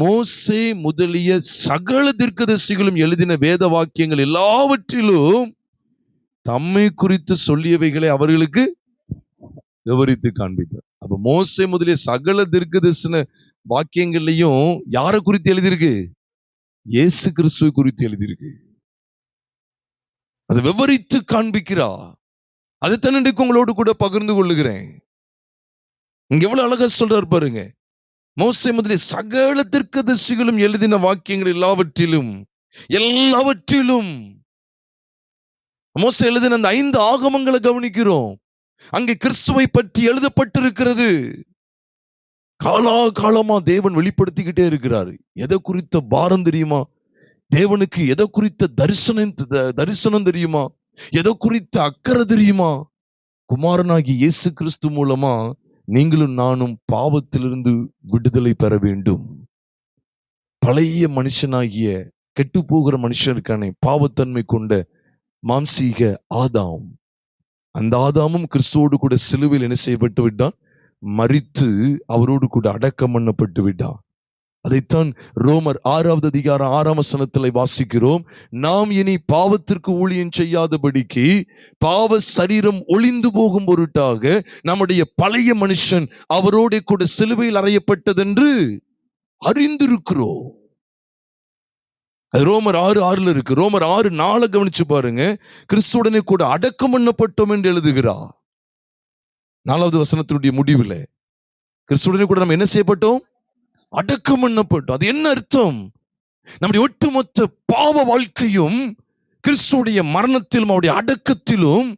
மோசே முதலிய சகல தீர்க்கதரிசிகளும் எழுதின வேத வாக்கியங்கள் எல்லாவற்றிலும் தம்மை குறித்து சொல்லியவைகளை அவர்களுக்கு விவரித்து காண்பித்தார். அப்ப மோசே முதலிய சகல தீர்க்கதரிசன வாக்கியங்கள்லையும் யாரை குறித்து எழுதியிருக்கு? இயேசு கிறிஸ்துவை குறித்து எழுதியிருக்கு. அதை விவரித்து காண்பிக்கிறா. அதைத்தான் இன்றைக்கு உங்களோடு கூட பகிர்ந்து கொள்ளுகிறேன். இங்க எவ்வளவு அழகா சொல்றாரு பாருங்க. மோசே முதலிய சகல தீர்க்கதரிசிகளும் எழுதின வாக்கியங்கள் எல்லாவற்றிலும் மோசே எழுதின அந்த 5 ஆகமங்களை கவனிக்கிறோம். அங்கே கிறிஸ்துவை பற்றி எழுதப்பட்டிருக்கிறது. காலமா தேவன் வெளிப்படுத்திக்கிட்டே இருக்கிறார். எதை குறித்த பாரம் தெரியுமா? தேவனுக்கு எதை குறித்த தரிசனம் தெரியுமா? எதை குறித்த அக்கறை தெரியுமா? குமாரனாகி இயேசு கிறிஸ்து மூலமா நீங்களும் நானும் பாவத்திலிருந்து விடுதலை பெற வேண்டும். பழைய மனுஷனாகிய கெட்டு போகிற மனுஷனுக்கான பாவத்தன்மை கொண்ட மாம்சீக ஆதாம், அந்த ஆதாமும் கிறிஸ்துவோடு கூட சிலுவையில் என்ன செய்யப்பட்டு விட்டான்? மரித்து அவரோடு கூட அடக்கம் பண்ணப்பட்டு விட்டான். அதைத்தான் ரோமர் 6வது அதிகாரம் 6ஆம் வசனத்தில் வாசிக்கிறோம். நாம் இனி பாவத்திற்கு ஊழியம் செய்யாதபடிக்கு பாவ சரீரம் ஒளிந்து போகும் பொருட்டாக நம்முடைய பழைய மனுஷன் அவரோட கூட சிலுவையில் அறையப்பட்டதென்று அறிந்திருக்கிறோம். ரோமர் 6:6 இருக்கு. ரோமர் 6:4 கவனிச்சு பாருங்க. கிறிஸ்துவுடனே கூட அடக்கம் பண்ணப்பட்டோம் என்று எழுதுகிறார். 4வது வசனத்தினுடைய முடிவில் கிறிஸ்துவுடனே கூட நம்ம என்ன செய்யப்பட்டோம்? அடக்கம் பண்ணப்பட்டோம். அது என்ன அர்த்தம்? நம்முடைய ஒட்டுமொத்த பாவ வாழ்க்கையும் கிறிஸ்துவுடைய மரணத்திலும் அவருடைய அடக்கத்திலும்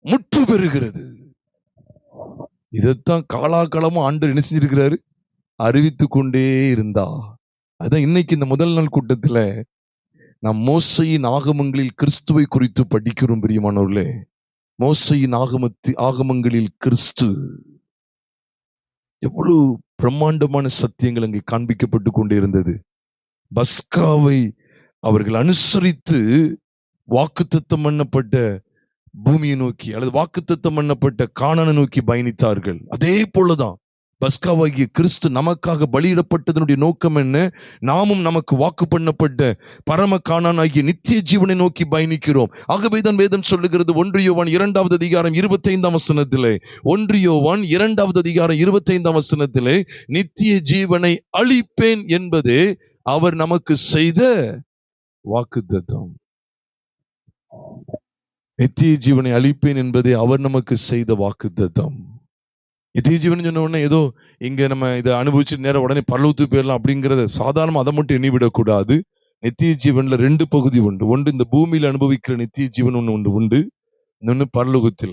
முற்று பெறுகிறது. இதைத்தான் காலாகாலமும் ஆண்டவர் என்ன செஞ்சிருக்கிறாரு? அறிவித்து கொண்டே இருந்தா. அதான் இன்னைக்கு இந்த முதல் நாள் கூட்டத்துல நாம் மோசையின் ஆகமங்களில் கிறிஸ்துவை குறித்து படிக்கிறோம். பிரியமானவர்களே, மோசையின் ஆகமங்களில் கிறிஸ்து எவ்வளவு பிரம்மாண்டமான சத்தியங்கள் அங்கே காண்பிக்கப்பட்டு கொண்டே இருந்தது. பஸ்காவை அவர்கள் அனுசரித்து வாக்குத்தத்தம் பண்ணப்பட்ட பூமியை நோக்கி அல்லது வாக்குத்தத்தம் பண்ணப்பட்ட கானானை நோக்கி பயணித்தார்கள். அதே போலதான் பஸ்காவாகிய கிறிஸ்து நமக்காக பலியிடப்பட்டதனுடைய நோக்கம் என்ன? நாமும் நமக்கு வாக்கு பண்ணப்பட்ட பரம கானான் ஆகிய நித்திய ஜீவனை நோக்கி பயணிக்கிறோம். ஆகவேதான் வேதம் சொல்லுகிறது 1 யோவான் 2வது அதிகாரம் 25ஆம் வசனத்திலே, 1 யோவான் 2வது அதிகாரம் 25ஆம் வசனத்திலே, நித்திய ஜீவனை அளிப்பேன் என்பதே அவர் நமக்கு செய்த வாக்குத்தத்தம். நித்திய ஜீவனை அளிப்பேன் என்பதே அவர் நமக்கு செய்த வாக்குத்தத்தம். நித்திய ஜீவன் சொன்ன உடனே ஏதோ இங்க நம்ம இதை அனுபவிச்சு நேரம் உடனே பரலோகத்துக்கு போயிடலாம் அப்படிங்கறத சாதாரணமா அதை மட்டும் எண்ணிவிடக்கூடாது. நித்திய ஜீவன்ல 2 பகுதி உண்டு. ஒன்று இந்த பூமியில அனுபவிக்கிற நித்திய ஜீவன் ஒன்று உண்டு, இன்னொன்னு பரலோகத்துல.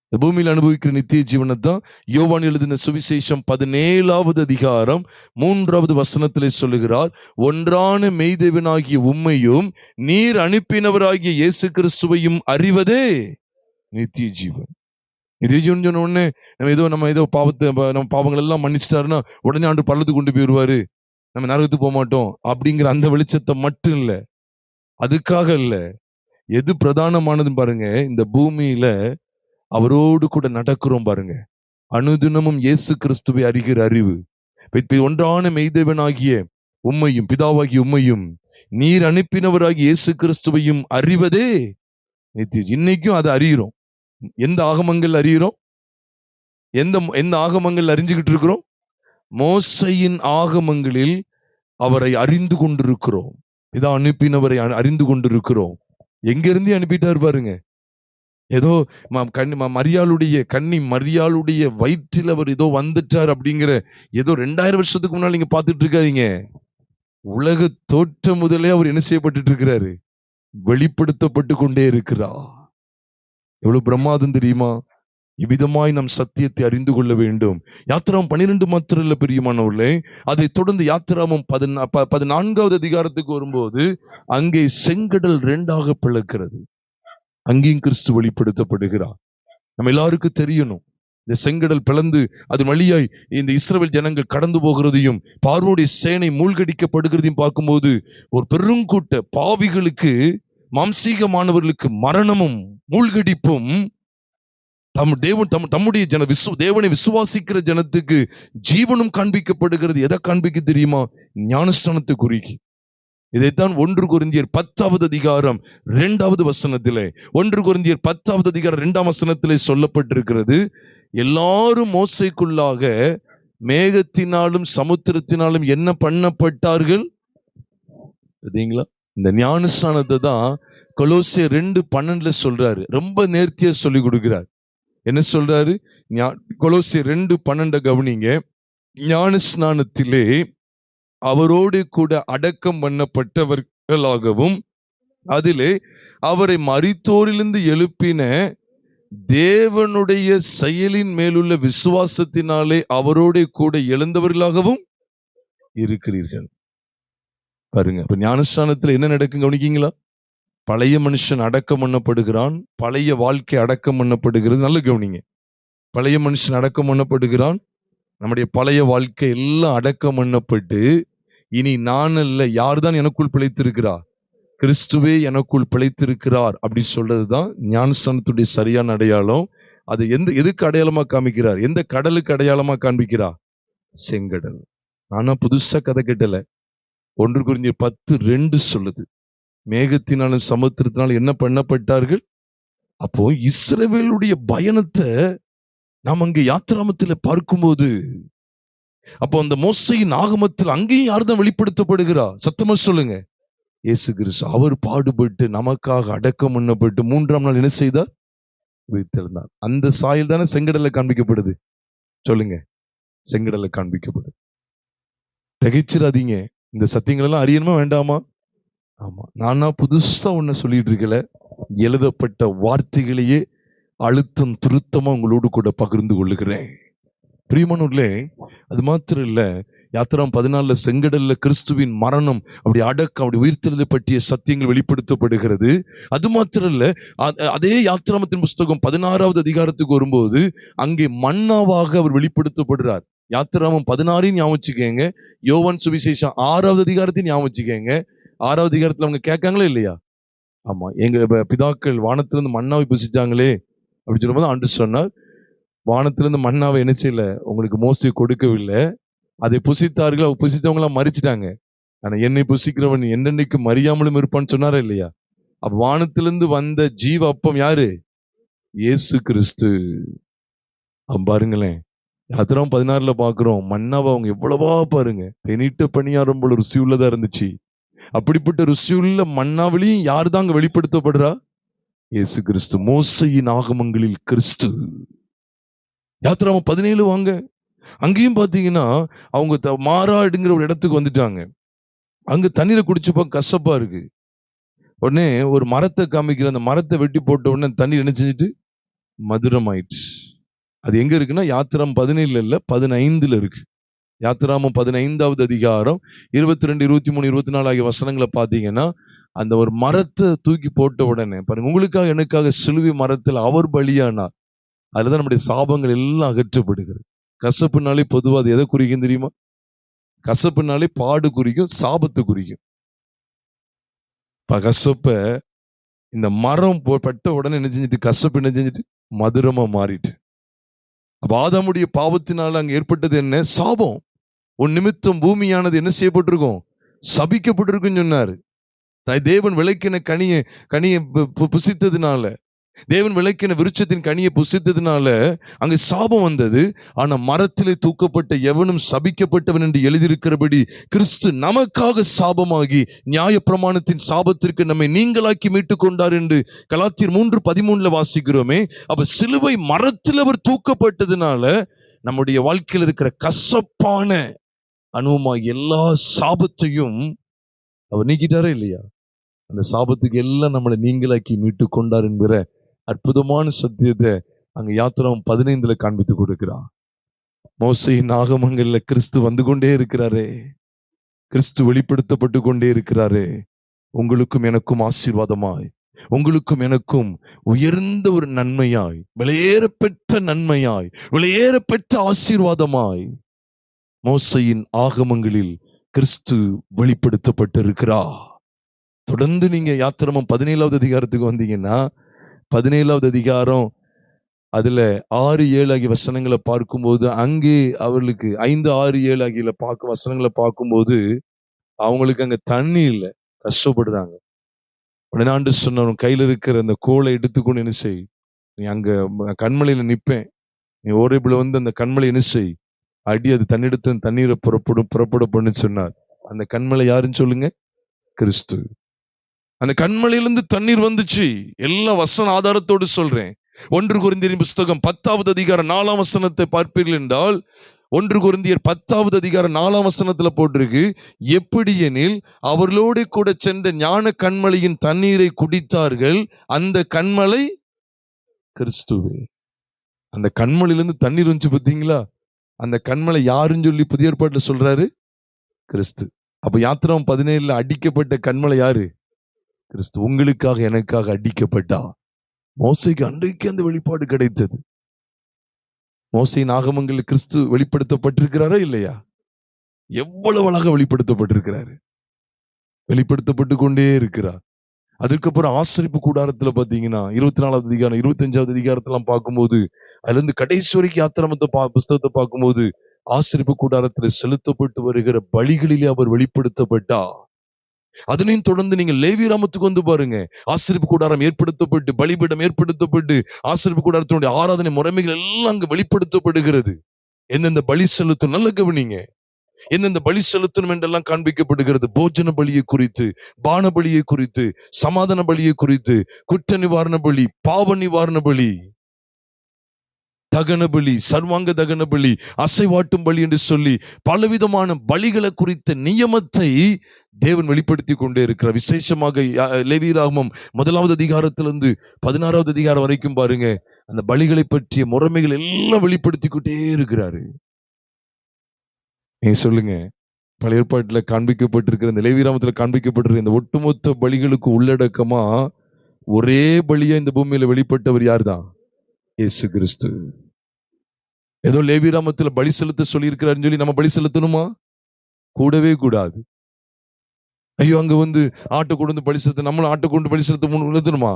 இந்த பூமியில அனுபவிக்கிற நித்திய ஜீவனை தான் யோவான் எழுதின சுவிசேஷம் 17வது அதிகாரம் 3வது வசனத்திலே சொல்லுகிறார். ஒன்றான மெய்தேவனாகிய உம்மையும் நீர் அனுப்பினவராகிய இயேசு கிறிஸ்துவையும் அறிவதே நித்திய ஜீவன். நித்திய ஜீவன் சொன்ன உடனே நம்ம ஏதோ நம்ம பாவங்கள் எல்லாம் மன்னிச்சிட்டாருன்னா உடனே ஆண்டு பரலத்துக்கு கொண்டு போயிடுவாரு, நம்ம நரகத்துக்கு போக மாட்டோம் அப்படிங்கிற அந்த வெளிச்சத்தை மட்டும் இல்ல, அதுக்காக இல்ல. எது பிரதானமானது பாருங்க, இந்த பூமியில அவரோடு கூட நடக்கிறோம் பாருங்க, அனுதினமும் இயேசு கிறிஸ்துவை அறிகிற அறிவு, ஒன்றான மெய்தேவனாகிய உம்மையும் பிதாவாகிய உம்மையும் நீர் அனுப்பினவராகிய இயேசு கிறிஸ்துவையும் அறிவதே நித்திய. இன்னைக்கும் அதை அறிகிறோம். எந்த ஆகமங்கள் அறிகிறோம்? எந்த ஆகமங்கள் அறிஞ்சுக்கிட்டு இருக்கிறோம்? மோசையின் ஆகமங்களில் அவரை அறிந்து கொண்டிருக்கிறோம். பிதா அனுப்பினவரை அறிந்து கொண்டிருக்கிறோம். எங்கிருந்து அனுப்பிட்டார் பாருங்க. ஏதோ மரியாளுடைய வயிற்றில் அவர் ஏதோ வந்துட்டார் அப்படிங்கிற ஏதோ 2000 வருஷத்துக்கு முன்னாடி நீங்க பார்த்துட்டு இருக்காதீங்க. உலக தோற்றம் முதலே அவர் என்ன செய்யப்பட்டு இருக்கிறாரு? வெளிப்படுத்தப்பட்டு கொண்டே இருக்கிறார். எவ்வளவு பிரமாதம் தெரியுமா? இவ்விதமாய் நம் சத்தியத்தை அறிந்து கொள்ள வேண்டும். யாத்திராமம் 12 மாத்திரம் இல்ல பிரியமானவர்களே, அதை தொடர்ந்து யாத்திராமம் 14வது அதிகாரத்துக்கு வரும்போது அங்கே செங்கடல் 2ஆக பிளக்கிறது. அங்கேயும் கிறிஸ்து வெளிப்படுத்தப்படுகிறார். நம்ம எல்லாருக்கும் தெரியணும், இந்த செங்கடல் பிளந்து அது வழியாய் இந்த இஸ்ரவேல் ஜனங்கள் கடந்து போகிறதையும் பார்வோனுடைய சேனை மூழ்கடிக்கப்படுகிறதையும் பார்க்கும்போது ஒரு பெருங்கூட்ட பாவிகளுக்கு, மாம்சீகமானவர்களுக்கு மரணமும் மூழ்கடிப்பும், தம்முடைய தேவனை விசுவாசிக்கிற ஜனத்துக்கு ஜீவனும் காண்பிக்கப்படுகிறது. எதை காண்பிக்க தெரியுமா? ஞானஸ்தானத்தை குறிக்கு. இதைத்தான் 1 கொரிந்தியர் 10வது அதிகாரம் 2வது வசனத்திலே 1 கொரிந்தியர் 10வது அதிகாரம் 2ஆம் வசனத்திலே சொல்லப்பட்டிருக்கிறது. எல்லாரும் மோசைக்குள்ளாக மேகத்தினாலும் சமுத்திரத்தினாலும் என்ன பண்ணப்பட்டார்கள்? இந்த ஞானஸ்தானத்தை தான் கொலோசியர் 2:12 சொல்றாரு. ரொம்ப நேர்த்தியா சொல்லி கொடுக்கிறார். என்ன சொல்றாரு? கொலோசியர் 2:12 கவனிங்க. ஞானஸ்நானத்திலே அவரோடு கூட அடக்கம் பண்ணப்பட்டவர்களாகவும் அதிலே அவரை மரித்தோரிலிருந்து எழுப்பின தேவனுடைய செயலின் மேலுள்ள விசுவாசத்தினாலே அவரோடு கூட எழுந்தவர்களாகவும் இருக்கிறீர்கள். பாருங்க, இப்ப ஞானஸ்நானத்துல என்ன நடக்கும் கவனிக்கீங்களா? பழைய மனுஷன் அடக்கம் பண்ணப்படுகிறான், பழைய வாழ்க்கை அடக்கம் பண்ணப்படுகிறது. நல்ல கவனிங்க. பழைய மனுஷன் அடக்கம் பண்ணப்படுகிறான், நம்முடைய பழைய வாழ்க்கை எல்லாம் அடக்கம் பண்ணப்பட்டு இனி நான் அல்ல, யார்தான் எனக்குள் பிழைத்திருக்கிறார்? கிறிஸ்துவே எனக்குள் பிழைத்திருக்கிறார் அப்படி சொல்றதுதான் ஞானஸ்தானத்துடைய சரியான அடையாளம். அது எதுக்கு அடையாளமா காமிக்கிறார்? எந்த கடலுக்கு அடையாளமா காண்பிக்கிறார்? செங்கடல். ஆனா புதுசா கதை கேட்டல. 1 கொரிந்தியர் 10:2 சொல்லுது, மேகத்தினாலும் சமுத்திரத்தினாலும் என்ன பண்ணப்பட்டார்கள்? அப்போ இஸ்ரவேலுடைய பயணத்தை நாம் அங்கே யாத்திராமத்தில் பார்க்கும்போது, அப்போ அந்த மோசையின் ஆகமத்தில் அங்கேயும் யார்தான் வெளிப்படுத்தப்படுகிறா? சத்தமா சொல்லுங்க, இயேசு கிறிஸ்து. அவர் பாடுபட்டு நமக்காக அடக்கம் பண்ணப்பட்டு 3ஆம் நாள் என்ன செய்தார்? உயிர்த்தெழுந்தார். அந்த சாயல் தானே செங்கடல்ல காண்பிக்கப்படுது. சொல்லுங்க, செங்கடல்ல காண்பிக்கப்படுது. திகைச்சிடாதீங்க. இந்த சத்தியங்கள் எல்லாம் அறியணுமா வேண்டாமா? ஆமா. நானா புதுசா ஒண்ணு சொல்லிட்டு இருக்கல, எழுதப்பட்ட வார்த்தைகளையே அழுத்தம் திருத்தமா உங்களோடு கூட பகிர்ந்து கொள்ளுகிறேன். பிரியமானவர்களே, அது மாத்திரம் இல்ல, யாத்திராமம் 14 செங்கடல்ல கிறிஸ்துவின் மரணம், அப்படி உயிர்த்தெழுதலை பற்றிய சத்தியங்கள் வெளிப்படுத்தப்படுகிறது. அது மாத்திரம் இல்ல, அதே யாத்திராமத்தின் புஸ்தகம் 16வது அதிகாரத்துக்கு வரும்போது அங்கே மன்னாவாக அவர் வெளிப்படுத்தப்படுறார். யாத்திராமம் 16 ஞாபகம் வச்சுக்கங்க, யோவான் சுவிசேஷம் 6வது அதிகாரத்தையும் ஞாபகம் வச்சுக்கங்க. 6வது அதிகாரத்துல அவங்க கேட்காங்களே இல்லையா? ஆமா, எங்க பிதாக்கள் வானத்திலிருந்து மன்னாவை புசிச்சாங்களே அப்படின்னு சொல்லும்போது ஆண்டவர் சொன்னார், வானத்திலிருந்து மன்னாவை என்ன செய்யல, உங்களுக்கு மோசே கொடுக்கவில்லை, அதை புசித்தார்கள், புசித்தவங்க எல்லாம் மறிச்சிட்டாங்க, ஆனா என்னை புசிக்கிறவன் என்னென்னைக்கு மறியாமலும் இருப்பான்னு சொன்னாரா இல்லையா? அப்ப வானத்திலிருந்து வந்த ஜீவ அப்பம் யாரு? இயேசு கிறிஸ்து. பாருங்களேன், யாத்திராமம் 16ல பாக்குறோம், மன்னாவை அவங்க எவ்வளவா பாருங்க, தெனிட்ட பணியாரம் போல ருசி உள்ளதா இருந்துச்சு. அப்படிப்பட்ட ருசியுள்ள மன்னாவிலையும் யார் தாங்க வெளிப்படுத்தப்படுறா? இயேசு கிறிஸ்து. மோசையின் ஆகமங்களில் கிறிஸ்து. யாத்திராமம் 17 வாங்க, அங்கேயும் பாத்தீங்கன்னா அவங்க மாறாடுங்கிற ஒரு இடத்துக்கு வந்துட்டாங்க. அங்க தண்ணீரை குடிச்சப்ப கசப்பா இருக்கு. உடனே ஒரு மரத்தை காமிக்கிற, அந்த மரத்தை வெட்டி போட்ட உடனே தண்ணீர் என்ன செஞ்சுட்டு மதுரம் ஆயிடுச்சு. அது எங்க இருக்குன்னா யாத்திராமம் 17 இல்ல 15ல இருக்கு. யாத்திராமம் 15வது அதிகாரம் 22, 23, 24 ஆகிய வசனங்களை பாத்தீங்கன்னா, அந்த ஒரு மரத்தை தூக்கி போட்ட உடனே பாருங்க, உங்களுக்காக எனக்காக சிலுவை மரத்தில் அவர் பலியானார். அதுலதான் நம்முடைய சாபங்கள் எல்லாம் அகற்றப்படுகிறது. கசப்புனாலே பொதுவா அது எதை குறிக்கும் தெரியுமா? கசப்புனாலே பாடு குறிக்கும், சாபத்து குறிக்கும். கசப்ப இந்த மரம் பட்ட உடனே என்ன செஞ்சுட்டு, கசப்பு என்ன செஞ்சுட்டு மதுரமா மாறிட்டு. அப்ப ஆதாமுடைய பாவத்தினால அங்க ஏற்பட்டது என்ன? சாபம். உன் நிமித்தம் பூமியானது என்ன செய்யப்பட்டிருக்கும்? சபிக்கப்பட்டிருக்குன்னு சொன்னாரு. தேவன் விளக்கின கனியை புசித்ததுனால, தேவன் விளக்கின விருட்சத்தின் கனியை புசித்ததுனால அங்கு சாபம் வந்தது. ஆனா மரத்திலே தூக்கப்பட்ட எவனும் சபிக்கப்பட்டவன் என்று எழுதியிருக்கிறபடி கிறிஸ்து நமக்காக சாபமாகி நியாயப்பிரமாணத்தின் சாபத்திற்கு நம்மை நீங்களாக்கி மீட்டுக் கொண்டார் என்று கலாத்தியர் 3:13 வாசிக்கிறோமே. அப்ப சிலுவை மரத்தில் அவர் தூக்கப்பட்டதுனால நம்முடைய வாழ்க்கையில் இருக்கிற கசப்பான அனுபவமா எல்லா சாபத்தையும் அவர் நீக்கிட்டாரா இல்லையா? அந்த சாபத்துக்கு எல்லாம் நம்மளை நீங்களாக்கி மீட்டு கொண்டார் என்கிற அற்புதமான சத்தியத்தை அங்க யாத்திராகமம் 15 காண்பித்து கொடுக்கிறார். மோசேயின் ஆகமங்கள்ல கிறிஸ்து வந்து கொண்டே இருக்கிறாரே, கிறிஸ்து வெளிப்படுத்தப்பட்டு கொண்டே இருக்கிறாரே. உங்களுக்கும் எனக்கும் ஆசீர்வாதமாய், உங்களுக்கும் எனக்கும் உயர்ந்த ஒரு நன்மையாய், விலையேறப்பெற்ற நன்மையாய், விலையேறப்பெற்ற ஆசீர்வாதமாய் மோசேயின் ஆகமங்களில் கிறிஸ்து வெளிப்படுத்தப்பட்டிருக்கிறார். தொடர்ந்து நீங்க யாத்திராகமம் 17வது அதிகாரத்துக்கு வந்தீங்கன்னா, 17வது அதிகாரம் அதுல 6-7 ஆகிய வசனங்களை பார்க்கும்போது, அங்கே அவர்களுக்கு 5-6-7 ஆகிய வசனங்களை பார்க்கும்போது அவங்களுக்கு அங்க தண்ணி இல்லை, கஷ்டப்படுறாங்க. உடனே ஆண்டவர் சொன்னார், கையில இருக்கிற அந்த கோலை எடுத்துக்கொண்டு என்ன செய், நீ அங்க கண்மலையில நிப்பேன், நீ ஓரேபுல வந்து அந்த கண்மலை என்ன செய், அடி, அது தண்ணீர் தண்ணீரை புறப்பட பண்ணு சொன்னார். அந்த கண்மலை யாருன்னு சொல்லுங்க? கிறிஸ்து. அந்த கண்மலையிலிருந்து தண்ணீர் வந்துச்சு. எல்லா வசன ஆதாரத்தோடு சொல்றேன். 1 கொரிந்தியரின் புஸ்தகம் 10வது அதிகாரம் 4ஆம் வசனத்தை பார்ப்பீர்கள் என்றால், 1 கொரிந்தியர் 10வது அதிகாரம் 4ஆம் வசனத்துல போட்டிருக்கு, எப்படி எனில் அவர்களோடு கூட சென்ற ஞான கண்மலையின் தண்ணீரை குடித்தார்கள், அந்த கண்மலை கிறிஸ்துவே. அந்த கண்மலையிலிருந்து தண்ணீர் வந்துச்சு பார்த்தீங்களா? அந்த கண்மலை யாருன்னு சொல்லி புதிய ஏற்பாட்டுல சொல்றாரு? கிறிஸ்து. அப்ப யாத்திராகமம் 17 அடிக்கப்பட்ட கண்மலை யாரு? கிறிஸ்து. உங்களுக்காக எனக்காக அடிக்கப்பட்டா. மோசேக்கு அன்றைக்கு அந்த வெளிப்பாடு கிடைத்தது. மோசேயின் ஆகமங்களில் கிறிஸ்து வெளிப்படுத்தப்பட்டிருக்கிறாரா இல்லையா? எவ்வளவு அழகாக வெளிப்படுத்தப்பட்டிருக்கிறாரு. வெளிப்படுத்தப்பட்டு கொண்டே இருக்கிறார். அதுக்கப்புறம் ஆசரிப்பு கூடாரத்துல பாத்தீங்கன்னா 24வது அதிகாரம் 25வது அதிகாரத்தெல்லாம் பார்க்கும்போது, அதுல இருந்து கடைசி வரைக்கும் யாத்திராகமத்தை புஸ்தகத்தை பார்க்கும்போது, ஆசரிப்பு கூடாரத்துல செலுத்தப்பட்டு வருகிற பலிகளிலே அவர் வெளிப்படுத்தப்பட்டா. அதனையும் தொடர்ந்து நீங்க லேவியராமத்துக்கு வந்து பாருங்க. ஆசரிப்பு கூடாரம் ஏற்படுத்தப்பட்டு, பலிபீடம் ஏற்படுத்தப்பட்டு, ஆசரிப்பு கூடாரத்தினுடைய ஆராதனை முறைமைகள் எல்லாம் அங்கு வெளிப்படுத்தப்படுகிறது. எந்தெந்த பலி செலுத்தும், நல்ல கவனிங்க, எந்தெந்த பலி செலுத்தணும் என்றெல்லாம் காண்பிக்கப்படுகிறது. போஜன பலியை குறித்து, பான பலியை குறித்து, சமாதான பலியை குறித்து, குற்ற நிவாரண பலி, பாவ நிவாரண பலி, தகன பலி, சர்வாங்க தகன பலி, அசைவாட்டும் பலி என்று சொல்லி பலவிதமான பலிகளை குறித்த நியமத்தை தேவன் வெளிப்படுத்தி கொண்டே இருக்கிறார். விசேஷமாக லேவியராகமம் 1வது அதிகாரத்திலிருந்து 16வது அதிகாரம் வரைக்கும் பாருங்க, அந்த பலிகளை பற்றிய முறைமைகள் எல்லாம் வெளிப்படுத்தி கொண்டே இருக்கிறாரு. நீங்க சொல்லுங்க, பழைய ஏற்பாட்டுல காண்பிக்கப்பட்டிருக்கிற இந்த லேவியராகமத்துல காண்பிக்கப்பட்டிருக்கிற இந்த ஒட்டுமொத்த பலிகளுக்கு உள்ளடக்கமா ஒரே பலியா இந்த பூமியில வெளிப்பட்டவர் யார்தான்? இயேசு கிறிஸ்து. ஏதோ லேவியராகமத்துல பலி செலுத்த சொல்லி இருக்கிறாருன்னு சொல்லி நம்ம பலி செலுத்தணுமா? கூடவே கூடாது. ஐயோ, அங்க வந்து ஆட்டை கொண்டு பலி செலுத்த, நம்மளும் ஆட்டை கொண்டு பலி செலுத்த எழுதணுமா?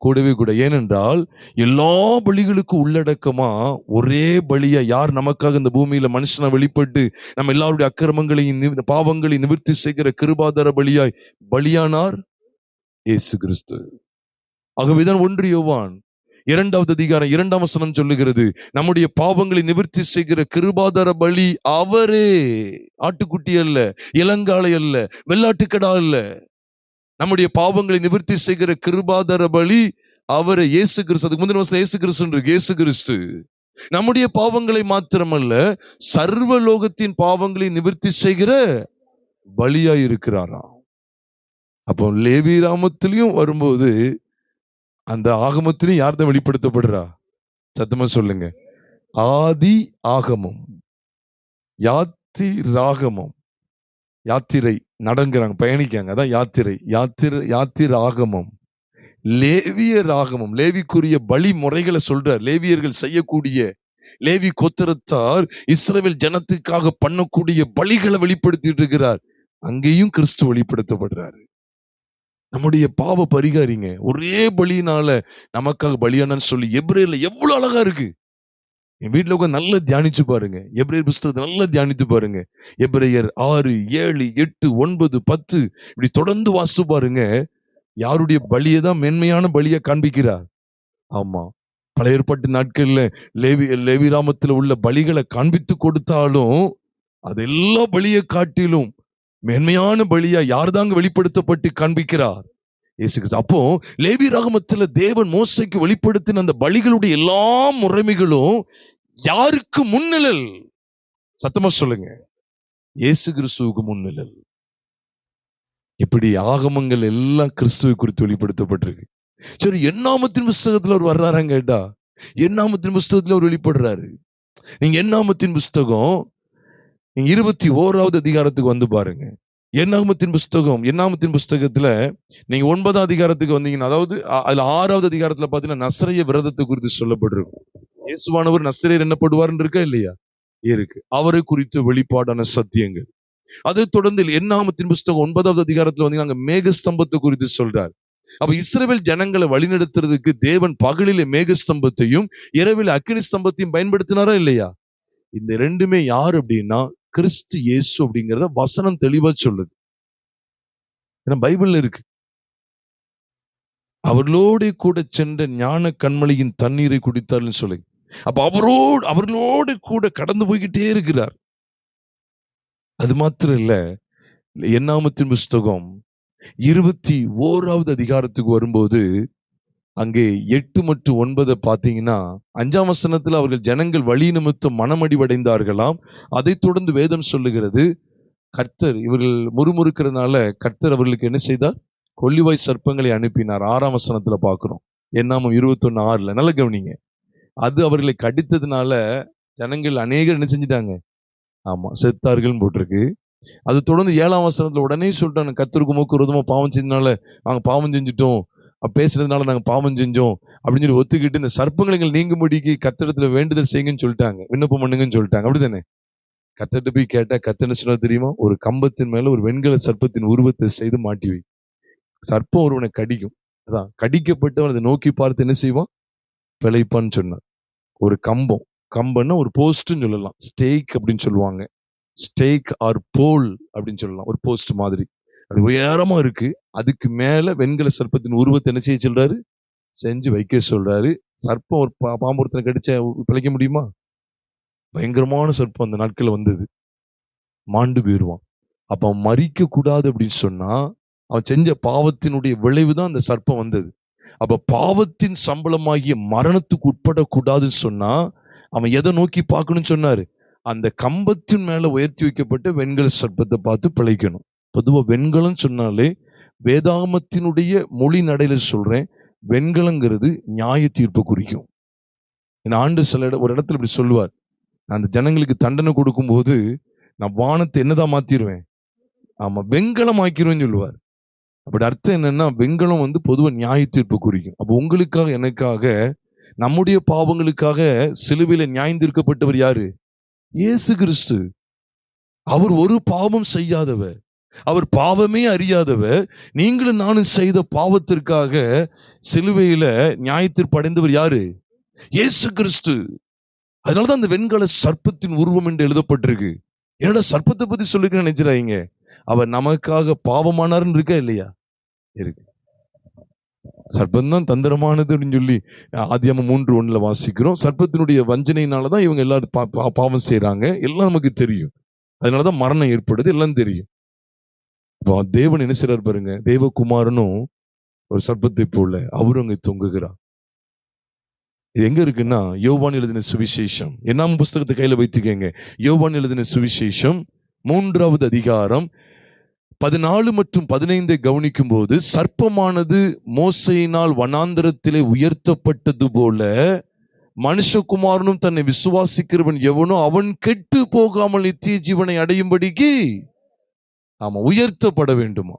கூடவே கூட. ஏனென்றால் எல்லா பலிகளுக்கும் உள்ளடக்கமா ஒரே பலியா யார் நமக்காக இந்த பூமியில மனுஷனா வெளிப்பட்டு நம்ம எல்லாருடைய அக்கிரமங்களையும் பாவங்களையும் நிவர்த்தி செய்கிற கிருபாதார பலியாய் பலியானார்? இயேசு கிறிஸ்து. ஆகவேதான் 1 யோவான் 2வது அதிகாரம் 2ஆம் வசனம் சொல்லுகிறது, நம்முடைய பாவங்களை நிவர்த்தி செய்கிற கிருபாதார பலி அவரே. ஆட்டுக்குட்டி அல்ல, இளங்காளை அல்ல, வெள்ளாட்டுக்கடா அல்ல. நம்முடைய பாவங்களை நிவர்த்தி செய்கிற கிருபாதார பலி அவரே, இயேசு கிறிஸ்து. அதுக்கு முந்தின வசனம் இயேசு கிறிஸ்து. இயேசு கிறிஸ்து நம்முடைய பாவங்களை மாத்திரமல்ல, சர்வலோகத்தின் பாவங்களை நிவர்த்தி செய்கிற பலியாய் இருக்கிறாராம். அப்போ லேவியராகமத்திலையும் வரும்போது அந்த ஆகமத்திலையும் யார்தான் வெளிப்படுத்தப்படுறா? சத்தமா சொல்லுங்க. ஆதி ஆகமம், யாத்திராகமம், யாத்திரை நடங்கிறாங்க, பயணிக்காங்க, அதான் யாத்திரை, யாத்திராகமம், லேவியராகமம், லேவிக்குரிய பலி முறைகளை சொல்றார். லேவியர்கள் செய்யக்கூடிய, லேவி கோத்திரத்தார் இஸ்ரவேல் ஜனத்துக்காக பண்ணக்கூடிய பலிகளை வெளிப்படுத்திட்டு இருக்கிறார். அங்கேயும் கிறிஸ்து வெளிப்படுத்தப்படுறாரு. நம்முடைய பாவ பரிகாரிங்க, ஒரே பலியினால நமக்காக பலியானன்னு சொல்லி எபிரேயர்ல எவ்வளவு அழகா இருக்கு. என் வீட்டுல உட்கார்ந்து நல்லா தியானிச்சு பாருங்க. எபிரேயர் புஸ்தகத்தை நல்லா தியானித்து பாருங்க. எபிரேயர் 6, 7, 8, 9, 10 இப்படி தொடர்ந்து வாசித்து பாருங்க. யாருடைய பலியை தான் மேன்மையான பலியை காண்பிக்கிறார். ஆமா, பழைய ஏற்பாட்டு நாட்கள்ல லேவிராமத்துல உள்ள பலிகளை காண்பித்து கொடுத்தாலும் அது எல்லா பலியை காட்டிலும் மேன்மையான பலியா யார்தாங்க வெளிப்படுத்தப்பட்டு காண்பிக்கிறார்? இயேசு கிறிஸ்து. அப்போ லேவியராகமத்துல தேவன் மோசேக்கு வெளிப்படுத்தின அந்த பலிகளுடைய எல்லா முறைமைகளும் யாருக்கு முன்னிழல்? சத்தமா சொல்லுங்க. இயேசு கிறிஸ்துவுக்கு முன்னிழல். இப்படி ஆகமங்கள் எல்லாம் கிறிஸ்துவை குறித்து வெளிப்படுத்தப்பட்டிருக்கு. சரி, எண்ணாமத்தின் புஸ்தகத்துல அவர் வர்றாரான்னு கேட்டா, எண்ணாமத்தின் புஸ்தகத்துல அவர் வெளிப்படுறாரு. நீங்க எண்ணாமத்தின் புஸ்தகம் 21வது அதிகாரத்துக்கு வந்து பாருங்க. எண்ணாமத்தின் புஸ்தகத்துல நீங்க 9வது அதிகாரத்துக்கு வந்தீங்கன்னா, அதாவது அதுல 6வது அதிகாரத்துல பாத்தீங்கன்னா நசரேய விரதத்தை குறித்து சொல்லப்பட்டிருக்கும். இயேசுவானவர் நசரேயர் என்னப்படுவார்னு இருக்கா இல்லையா? இருக்கு. அவரை குறித்து வெளிப்பாடான சத்தியங்கள். அதை தொடர்ந்து எண்ணாமத்தின் புஸ்தகம் 9வது அதிகாரத்துல வந்தீங்கன்னா மேகஸ்தம்பத்தை குறித்து சொல்றார். அப்ப இஸ்ரவேல் ஜனங்களை வழிநடத்துறதுக்கு தேவன் பகலிலே மேகஸ்தம்பத்தையும் இரவில் அக்கினி ஸ்தம்பத்தையும் பயன்படுத்தினாரா இல்லையா? இந்த ரெண்டுமே யார் அப்படின்னா கிறிஸ்து இயேசு அப்படிங்கறத வசனம் தெளிவா சொல்லுது. ஏன்னா பைபிள்ல இருக்கு. அவர்களோடு கூட சென்ற ஞான கண்மலையின் தண்ணீரை குடித்தார்னு சொல்லி, அப்ப அவர்களோடு கூட கடந்து போய்கிட்டே இருக்கிறார். அது மாத்திரம் இல்ல, எண்ணாமத்தின் புஸ்தகம் 21வது அதிகாரத்துக்கு வரும்போது அங்கே 8 மற்றும் 9 பாத்தீங்கன்னா 5ஆம் வசனத்துல அவர்கள் ஜனங்கள் வழி நிமித்தம் மனமடிவடைந்தார்களாம். அதை தொடர்ந்து வேதம் சொல்லுகிறது, கர்த்தர் இவர்கள் முறுமுறுக்கிறதுனால கர்த்தர் அவர்களுக்கு என்ன செய்தார்? கொள்ளிவாய் சர்ப்பங்களை அனுப்பினார். 6ஆம் வசனத்துல பாக்குறோம். என்னாமம் 21:6. நல்ல கவனிங்க. அது அவர்களை கடித்ததுனால ஜனங்கள் அநேகர் என்ன செஞ்சிட்டாங்க? ஆமா, செத்தார்கள் போட்டிருக்கு. அது தொடர்ந்து 7ஆம் வசனத்துல உடனே சொல்லிட்டாங்க, கர்த்தருக்கு உமக்கு விரோதமா பாவம் செஞ்சதுனால நாங்க பாவம் செஞ்சுட்டோம், பேசுறதுனால நாங்க பாவம் செஞ்சோம் அப்படின்னு சொல்லி ஒத்துக்கிட்டு இந்த சர்ப்பங்கள் நீங்கும்படிக்கு கர்த்தரிடத்துல வேண்டுதல் செய்யுங்கன்னு சொல்லிட்டாங்க, விண்ணப்பம் பண்ணுங்கன்னு சொல்லிட்டாங்க. அப்படித்தானே? கர்த்தர்ட்ட போய் கேட்டா கர்த்தர் என்ன சொன்னார் தெரியுமா? ஒரு கம்பத்தின் மேல ஒரு வெண்கல சர்ப்பத்தின் உருவத்தை செய்து மாட்டி வை. சர்ப்பம் ஒருவனை கடிக்கும். அதான் கடிக்கப்பட்டவன் அதை நோக்கி பார்த்து என்ன செய்வான்? பிழைப்பான்னு சொன்னார். ஒரு கம்பம்னா ஒரு போஸ்ட்னு சொல்லலாம். ஸ்டேக் அப்படின்னு சொல்லுவாங்க. ஸ்டேக் ஆர் போல் அப்படின்னு சொல்லலாம். ஒரு போஸ்ட் மாதிரி அது உயரமா இருக்கு. அதுக்கு மேல வெண்கல சர்ப்பத்தின் உருவத்தை என்ன செய்ய சொல்றாரு? செஞ்சு வைக்க சொல்றாரு. சர்ப்பம் ஒரு பாம்பொருத்தனை கடிச்ச பிழைக்க முடியுமா? பயங்கரமான சர்ப்பம் அந்த நாட்கள் வந்தது. மாண்டு போயிடுவான். அப்ப அவன் மறிக்க கூடாது அப்படின்னு சொன்னா அவன் செஞ்ச பாவத்தினுடைய விளைவுதான் அந்த சர்ப்பம் வந்தது. அப்ப பாவத்தின் சம்பளமாகிய மரணத்துக்கு உட்படக்கூடாதுன்னு சொன்னா அவன் எதை நோக்கி பார்க்கணும்னு சொன்னாரு? அந்த கம்பத்தின் மேல உயர்த்தி வைக்கப்பட்ட வெண்கல சர்ப்பத்தை பார்த்து பிழைக்கணும். பொதுவா வெண்கலம் சொன்னாலே வேதாகமத்தினுடைய மொழி நடையில சொல்றேன், வெண்கலங்கிறது நியாய தீர்ப்பு குறிக்கும். ஆண்டு சில ஒரு இடத்துல இப்படி சொல்லுவார், அந்த ஜனங்களுக்கு தண்டனை கொடுக்கும் போது நான் வானத்தை என்னதான் மாத்திருவேன்? ஆமா, வெண்கலம் ஆக்கிருவேன்னு சொல்லுவார். அப்படி அர்த்தம் என்னன்னா, வெண்கலம் பொதுவா நியாய தீர்ப்பு குறிக்கும். அப்ப உங்களுக்காக எனக்காக நம்முடைய பாவங்களுக்காக சிலுவையில நியாயந்தீர்க்கப்பட்டவர் யாரு? இயேசு கிறிஸ்து. அவர் ஒரு பாவம் செய்யாதவர், அவர் பாவமே அறியாதவர். நீங்களும் நானும் செய்த பாவத்திற்காக சிலுவையில நியாயத்தீர்ப்பு அடைந்தவர் யாரு? இயேசு கிறிஸ்து. அதனாலதான் அந்த வெண்கல சர்ப்பத்தின் உருவம் என்று எழுதப்பட்டிருக்கு. என்னடா சர்ப்பத்தை பத்தி சொல்லிக்க நினைச்சிடாங்க, அவர் நமக்காக பாவமானார்னு இருக்கா இல்லையா? இருக்கு. சர்ப்பம் தான் தந்திரமானது அப்படின்னு சொல்லி ஆதியாகமம் 3:1 வாசிக்கிறோம். சர்ப்பத்தினுடைய வஞ்சனையினாலதான் இவங்க எல்லாரும் பாவம் செய்யறாங்க. எல்லாம் நமக்கு தெரியும். அதனாலதான் மரணம் ஏற்படுது, எல்லாம் தெரியும். இப்போ தேவன் என்ன செய்றார் பாருங்க, தேவகுமாரனும் ஒரு சர்ப்பத்தை போல அவரும் அங்கே தொங்குகிறார். இது எங்க இருக்குன்னா, யோவான் எழுதின சுவிசேஷம். என்ன புஸ்தகத்தை கையில வைத்துக்கங்க. யோவான் எழுதின சுவிசேஷம் 3வது அதிகாரம் 14 மற்றும் 15 கவனிக்கும் போது, சர்ப்பமானது மோசையினால் வனாந்தரத்திலே உயர்த்தப்பட்டது போல மனுஷகுமாரனும் தன்னை விசுவாசிக்கிறவன் எவனோ அவன் கெட்டு போகாமல் நித்திய ஜீவனை அடையும்படிக்கு ஆமா உயர்த்தப்பட வேண்டுமா.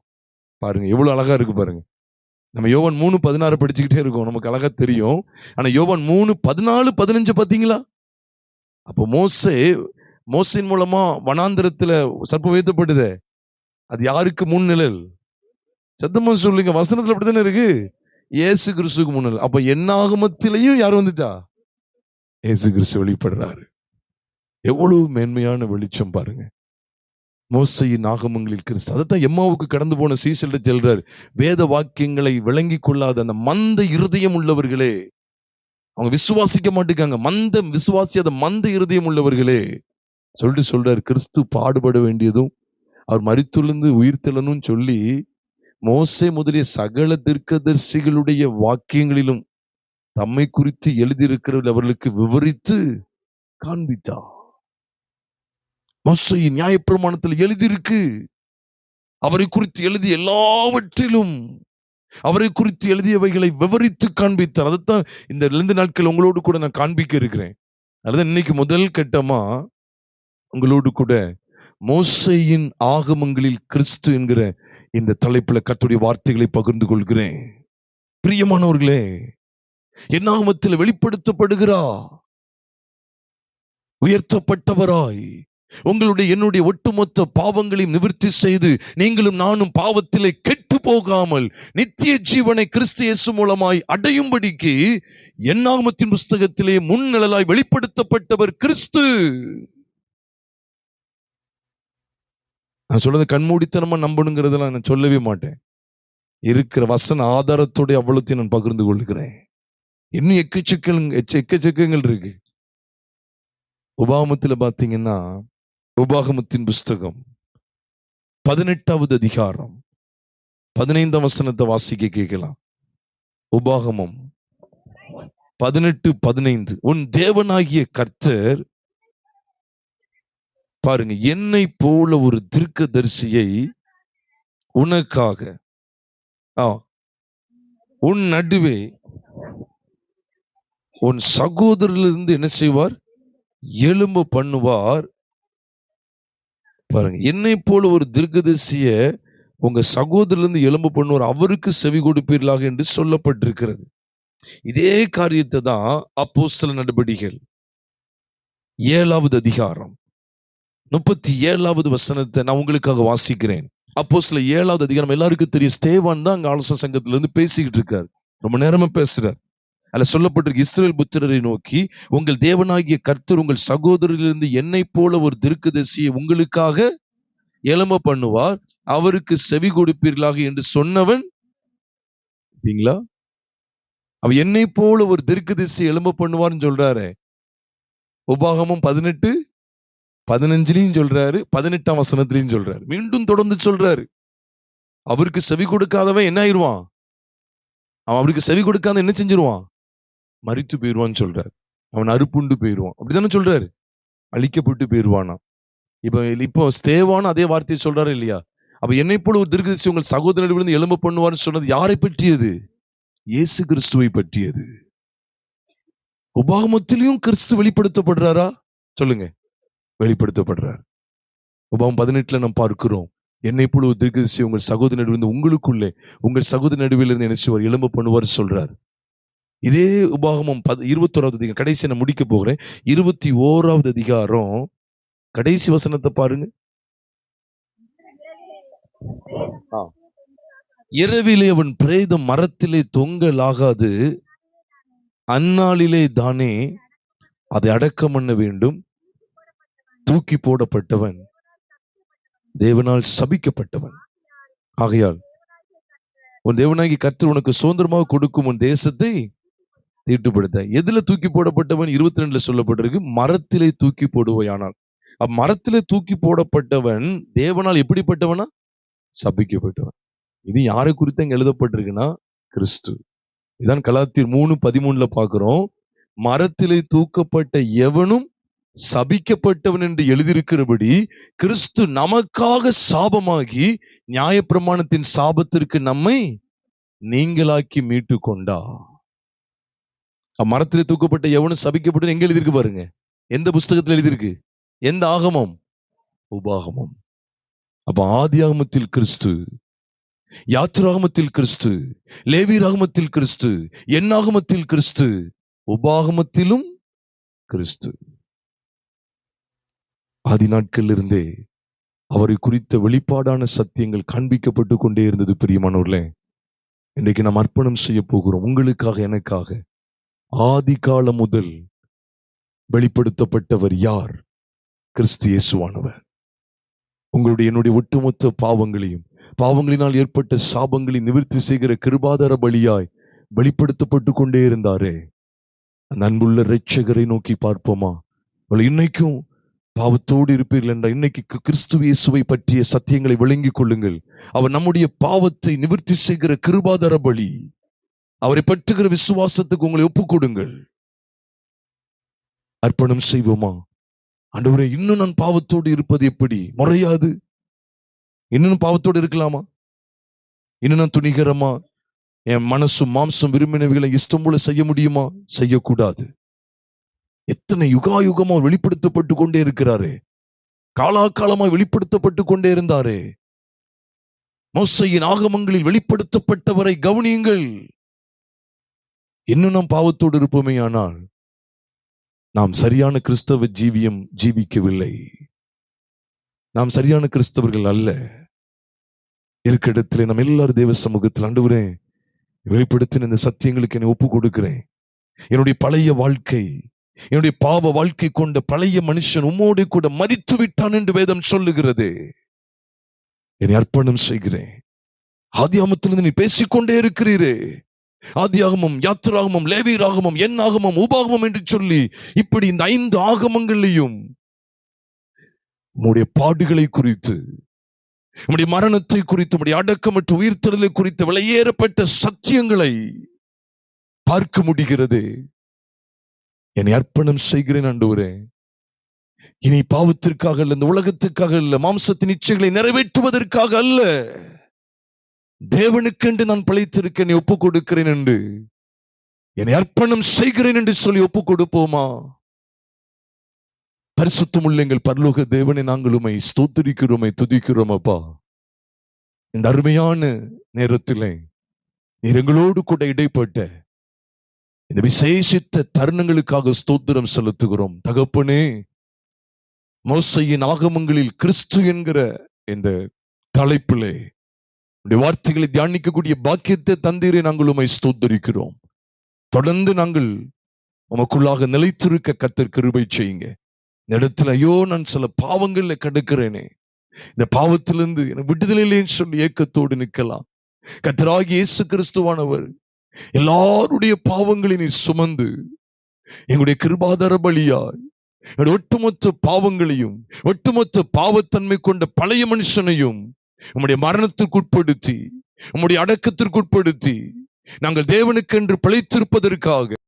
பாருங்க எவ்வளவு அழகா இருக்கு பாருங்க. நம்ம யோவான் 3:16 படிச்சுக்கிட்டே இருக்கோம், நமக்கு அழகா தெரியும். ஆனா யோவான் 3:14-15 பாத்தீங்களா? அப்ப மோசையின் மூலமா வனாந்தரத்துல சர்ப்பம் உயர்த்தப்படுதே, அது யாருக்கு முன்னிழல்? சத்தமா சொல்லுங்க. வசனத்துல அப்படித்தானே இருக்கு, இயேசு கிறிஸ்துவுக்கு முன்னிழல். அப்ப என்னாகமத்திலையும் யார் வந்துட்டா? இயேசு கிறிஸ்து வெளிப்படுறாரு. எவ்வளவு மேன்மையான வெளிச்சம் பாருங்க. மோசையின் ஆகமங்களில் கிறிஸ்து. அதைத்தான் எம்மாவுக்கு கடந்து போன சீசல்கிட்ட சொல்றாரு, வேத வாக்கியங்களை விளங்கி கொள்ளாத அந்த மந்த இருதயம் உள்ளவர்களே, அவங்க விசுவாசிக்க மாட்டேங்காங்க, மந்த விசுவாசியாத மந்த இருதயம் உள்ளவர்களே சொல்றாரு, கிறிஸ்து பாடுபட வேண்டியதும் அவர் மரித்தெழுந்து உயிர்த்தெழணும் சொல்லி மோசே முதலிய சகல தீர்க்கதரிசிகளுடைய வாக்கியங்களிலும் தம்மை குறித்து எழுதியிருக்கிறவர்கள் அவர்களுக்கு விவரித்து காண்பித்தார். மோசேயின் நியாயப்பிரமாணத்தில் எழுதியிருக்கு. அவரை குறித்து எழுதிய எல்லாவற்றிலும் அவரை குறித்து எழுதியவைகளை விவரித்து காண்பித்தார். அதைத்தான் இந்த 2 நாட்கள் உங்களோடு கூட நான் காண்பிக்க இருக்கிறேன். அதுதான் இன்னைக்கு முதல் கட்டமா உங்களோடு கூட மோசேயின் ஆகமங்களில் கிறிஸ்து என்கிற இந்த தலைப்புல கர்த்தருடைய வார்த்தைகளை பகிர்ந்து கொள்கிறேன். பிரியமானவர்களே, என்னாகமத்தில் வெளிப்படுத்தப்படுகிறார், உயர்த்தப்பட்டவராய் உங்களுடைய என்னுடைய ஒட்டுமொத்த பாவங்களையும் நிவர்த்தி செய்து நீங்களும் நானும் பாவத்திலே கெட்டு போகாமல் நித்திய ஜீவனை கிறிஸ்து இயேசு மூலமாய் அடையும்படிக்கு என்னாகமத்தின் புஸ்தகத்திலே முன்னிழலாய் வெளிப்படுத்தப்பட்டவர் கிறிஸ்து. நான் சொல்றது கண்மூடித்தனமா நம்பணுங்கிறதெல்லாம் நான் சொல்லவே மாட்டேன். இருக்கிற வசன ஆதாரத்தோட அவ்வளோத்தையும் நான் பகிர்ந்து கொள்கிறேன். இன்னும் எக்கச்சக்கங்கள் இருக்கு. உபாகமத்துல பாத்தீங்கன்னா, உபாகமத்தின் புஸ்தகம் 18வது அதிகாரம் 15ஆம் வசனத்தை வாசிக்க கேட்கலாம். உபாகமம் 18:15. உன் தேவனாகிய கர்த்தர், பாருங்க, என்னை போல ஒரு தீர்க்கதரிசியை உனக்காக உன் நடுவே உன் சகோதரரிலிருந்து என்ன செய்வார்? எலும்பு பண்ணுவார். பாருங்க, என்னை போல ஒரு தீர்க்கதரிசிய உங்க சகோதரிலிருந்து எலும்பு பண்ணுவார், அவருக்கு செவி கொடுப்பீர்களாக என்று சொல்லப்பட்டிருக்கிறது. இதே காரியத்தை தான் அப்போஸ்தல நடபடிகள் 7வது அதிகாரம் 37வது வசனத்தை நான் உங்களுக்காக வாசிக்கிறேன். அப்போஸ்தல 7வது அதிகாரம் எல்லாருக்கும் தெரியும். ஸ்தேவான் தான் அங்க ஆலோசனை சங்கத்துல இருந்து பேசிக்கிட்டு இருக்காரு, ரொம்ப நேரமா பேசுறார். அதுல சொல்லப்பட்டிருக்கு, இஸ்ரவேல் புத்திரரை நோக்கி உங்கள் தேவனாகிய கர்த்தர் உங்கள் சகோதரிலிருந்து என்னை போல ஒரு தீர்க்கதரிசியை உங்களுக்காக எலும்ப பண்ணுவார், அவருக்கு செவி கொடுப்பீர்களாக என்று சொன்னவன். அவ என்னை போல ஒரு தீர்க்கதரிசியை எலும்ப பண்ணுவார்னு சொல்றாரு. உபாகமம் 18:15 சொல்றாரு, 18ஆம் வசனத்திலையும் சொல்றாரு, மீண்டும் தொடர்ந்து சொல்றாரு. அவருக்கு செவி கொடுக்காதவன் என்ன ஆயிடுவான்? அவன் அவருக்கு செவி கொடுக்காத என்ன செஞ்சிருவான்? மரித்து போயிடுவான்னு சொல்றாரு. அவன் அறுப்புண்டு போயிடுவான், அப்படித்தானே சொல்றாரு. அழிக்கப்பட்டு போயிடுவானா. இப்போ ஸ்தேவான் அதே வார்த்தையை சொல்றாரு இல்லையா? அப்ப என்னை போல ஒரு தீர்க்கதரிசி உங்கள் சகோதரரிலிருந்து எலும்ப பண்ணுவார்னு சொன்னது யாரை பற்றியது? இயேசு கிறிஸ்துவை பற்றியது. உபாகமத்திலையும் கிறிஸ்து வெளிப்படுத்தப்படுறாரா? சொல்லுங்க, வெளிப்படுத்தப்படுறார். உபாகம் 18 நாம் பார்க்கிறோம், என்னை போல ஒரு தீர்க்கதரிசி உங்கள் சகோதர நடுவில் உங்களுக்குள்ளே உங்கள் சகோதர நடுவில் இருந்து என்ன செய்வார்? எலும்ப பண்ணுவார் சொல்றார். இதே உபாகமம் 21வது அதிகாரம், கடைசி நான் முடிக்க போகிறேன், 21வது அதிகாரம் கடைசி வசனத்தை பாருங்க. இரவிலே அவன் பிரேதம் மரத்திலே தொங்கலாகாது, அந்நாளிலே தானே அதை அடக்கம் பண்ண வேண்டும். தூக்கி போடப்பட்டவன் தேவனால் சபிக்கப்பட்டவன். ஆகையால் உன் தேவனாகி கர்த்தர் உனக்கு சுதந்திரமாக கொடுக்கும் உன் தேசத்தை தீட்டுப்படுத்த. எதுல தூக்கி போடப்பட்டவன்? 22 சொல்லப்பட்டிருக்கு, மரத்திலே தூக்கி போடுவாயானால். மரத்திலே தூக்கி போடப்பட்டவன் தேவனால் எப்படிப்பட்டவனா? சபிக்கப்பட்டவன். இது யாரை குறித்து அங்க எழுதப்பட்டிருக்குன்னா கிறிஸ்து. இதான் கலாத்தியர் 3:13 பார்க்கிறோம். மரத்திலே தூக்கப்பட்ட எவனும் சபிக்கப்பட்டவன் என்று எழுதியிருக்கிறபடி கிறிஸ்து நமக்காக சாபமாகி நியாயப்பிரமாணத்தின் சாபத்திற்கு நம்மை நீங்களாக்கி மீட்டு கொண்டா. மரத்திலே தூக்கப்பட்ட எவனும் சபிக்கப்பட்டு எங்க எழுதியிருக்கு பாருங்க. எந்த புஸ்தகத்தில் எழுதியிருக்கு? எந்த ஆகமம்? உபாகமம். அப்ப ஆதியாகமத்தில் கிறிஸ்து, யாத்திராகமத்தில் கிறிஸ்து, லேவியராகமத்தில் கிறிஸ்து, என்னாகமத்தில் கிறிஸ்து, உபாகமத்திலும் கிறிஸ்து. ஆதி நாட்களில் இருந்தே அவரை குறித்த வெளிப்பாடான சத்தியங்கள் காண்பிக்கப்பட்டு கொண்டே இருந்தது. பிரியமானவர்களே, இன்றைக்கு நாம் அர்ப்பணம் செய்ய போகிறோம் உங்களுக்காக, எனக்காக. ஆதி காலம் முதல் வெளிப்படுத்தப்பட்டவர் யார்? கிறிஸ்து இயேசுவானவர். உங்களுடைய என்னுடைய ஒட்டுமொத்த பாவங்களினால் ஏற்பட்ட சாபங்களை நிவர்த்தி செய்கிற கிருபாதார பலியாய் வெளிப்படுத்தப்பட்டு கொண்டே இருந்தாரே, அந்த அன்புள்ள இரட்சகரை நோக்கி பார்ப்போமா? இன்னைக்கும் பாவத்தோடு இருப்பீர்கள் என்றால் இன்னைக்கு கிறிஸ்து இயேசுவை பற்றிய சத்தியங்களை விளங்கிக் கொள்ளுங்கள். அவர் நம்முடைய பாவத்தை நிவர்த்தி செய்கிற கிருபாதார பலி. அவரை பற்றுகிற விசுவாசத்துக்கு உங்களை ஒப்புக் கொடுங்கள். அர்ப்பணம் செய்வோமா? ஆண்டவரே, இன்னும் நான் பாவத்தோடு இருப்பது எப்படி? முறையாது. இன்னும் பாவத்தோடு இருக்கலாமா? இன்னும் நான் துணிகரமா என் மனசும் மாம்சம் விரும்பினவைகளை இஷ்டம் போல செய்ய முடியுமா? செய்யக்கூடாது. எத்தனை யுகாயுகமா வெளிப்படுத்தப்பட்டு கொண்டே இருக்கிறாரே, காலாகாலமா வெளிப்படுத்தப்பட்டு கொண்டே இருந்தாரே. மோசேயின் ஆகமங்களில் வெளிப்படுத்தப்பட்டவரை கவனியுங்கள். இன்னும் நாம் பாவத்தோடு இருப்போமே ஆனால் நாம் சரியான கிறிஸ்தவ ஜீவியம் ஜீவிக்கவில்லை. நாம் சரியான கிறிஸ்தவர்கள் அல்ல. இருக்க இடத்திலே நம்ம எல்லாரும் தேவ சமூகத்தில், ஆண்டவரே, வெளிப்படுத்தின இந்த சத்தியங்களுக்கு என்னை ஒப்பு கொடுக்கிறேன். என்னுடைய பழைய வாழ்க்கை, என்னுடைய பாவ வாழ்க்கை கொண்ட பழைய மனுஷன் உம்மோடு கூட மரித்து விட்டான் என்று வேதம் சொல்லுகிறது. என்னை அர்ப்பணம் செய்கிறேன். ஆதியாகமத்திலிருந்து நீ பேசிக்கொண்டே இருக்கிறீரே. ஆதியாகமம், யாத்திராகமம், லேவியராகமம், என்னாகமம், உபாகமம் என்று சொல்லி இப்படி இந்த 5 ஆகமங்களையும் உம்முடைய பாடுகளை குறித்து, உம்முடைய மரணத்தை குறித்து, உம்முடைய அடக்கம் மற்றும் உயிர்த்தெழுதலை குறித்து வெளியேறப்பட்ட சத்தியங்களை பார்க்க முடிகிறது. என்னை அர்ப்பணம் செய்கிறேன் ஆண்டவரே. இனி பாவத்திற்காக அல்ல, இந்த உலகத்துக்காக அல்ல, மாம்சத்தின் இச்சைகளை நிறைவேற்றுவதற்காக அல்ல, தேவனுக்கென்று நான் பிழைத்திருக்க என்னை ஒப்புக் கொடுக்கிறேன் என்று, என்னை அர்ப்பணம் செய்கிறேன் என்று சொல்லி ஒப்புக் கொடுப்போமா? பரிசுத்தமுள்ள எங்கள் பரலோக தேவனை, நாங்கள் உம்மை ஸ்தோத்திரிக்கிறோமே, துதிக்கிறோம் அப்பா. இந்த அருமையான நேரத்திலே நீர் எங்களோடு கூட இடைப்பட்ட இந்த விசேஷித்த தருணங்களுக்காக ஸ்தோத்திரம் செலுத்துகிறோம் தகப்பனே. மோசேயின் ஆகமங்களில் கிறிஸ்து என்கிற இந்த தலைப்பிலே வார்த்தைகளை தியானிக்கக்கூடிய பாக்கியத்தை தந்தீரே, நாங்கள் உம்மை ஸ்தோத்திரிக்கிறோம். தொடர்ந்து நாங்கள் உமக்குள்ளாக நிலைத்திருக்க கர்த்தர் கிருபை செய்யுங்க. இந்த இடத்துல ஐயோ, நான் சில பாவங்கள்ல கிடக்கிறேனே, இந்த பாவத்திலிருந்து எனக்கு விடுதலையிலேன்னு சொல்லி ஏக்கத்தோடு நிற்கலாம். கர்த்தராகிய இயேசு கிறிஸ்துவானவர் எல்லாருடைய பாவங்களை நீர் சுமந்து எங்களுடைய கிருபாதார பலியாய் என்னுடைய ஒட்டுமொத்த பாவங்களையும், ஒட்டுமொத்த பாவத்தன்மை கொண்ட பழைய மனுஷனையும் உம்முடைய மரணத்திற்குட்படுத்தி, உம்முடைய அடக்கத்திற்குட்படுத்தி நாங்கள் தேவனுக்கென்று பிழைத்திருப்பதற்காக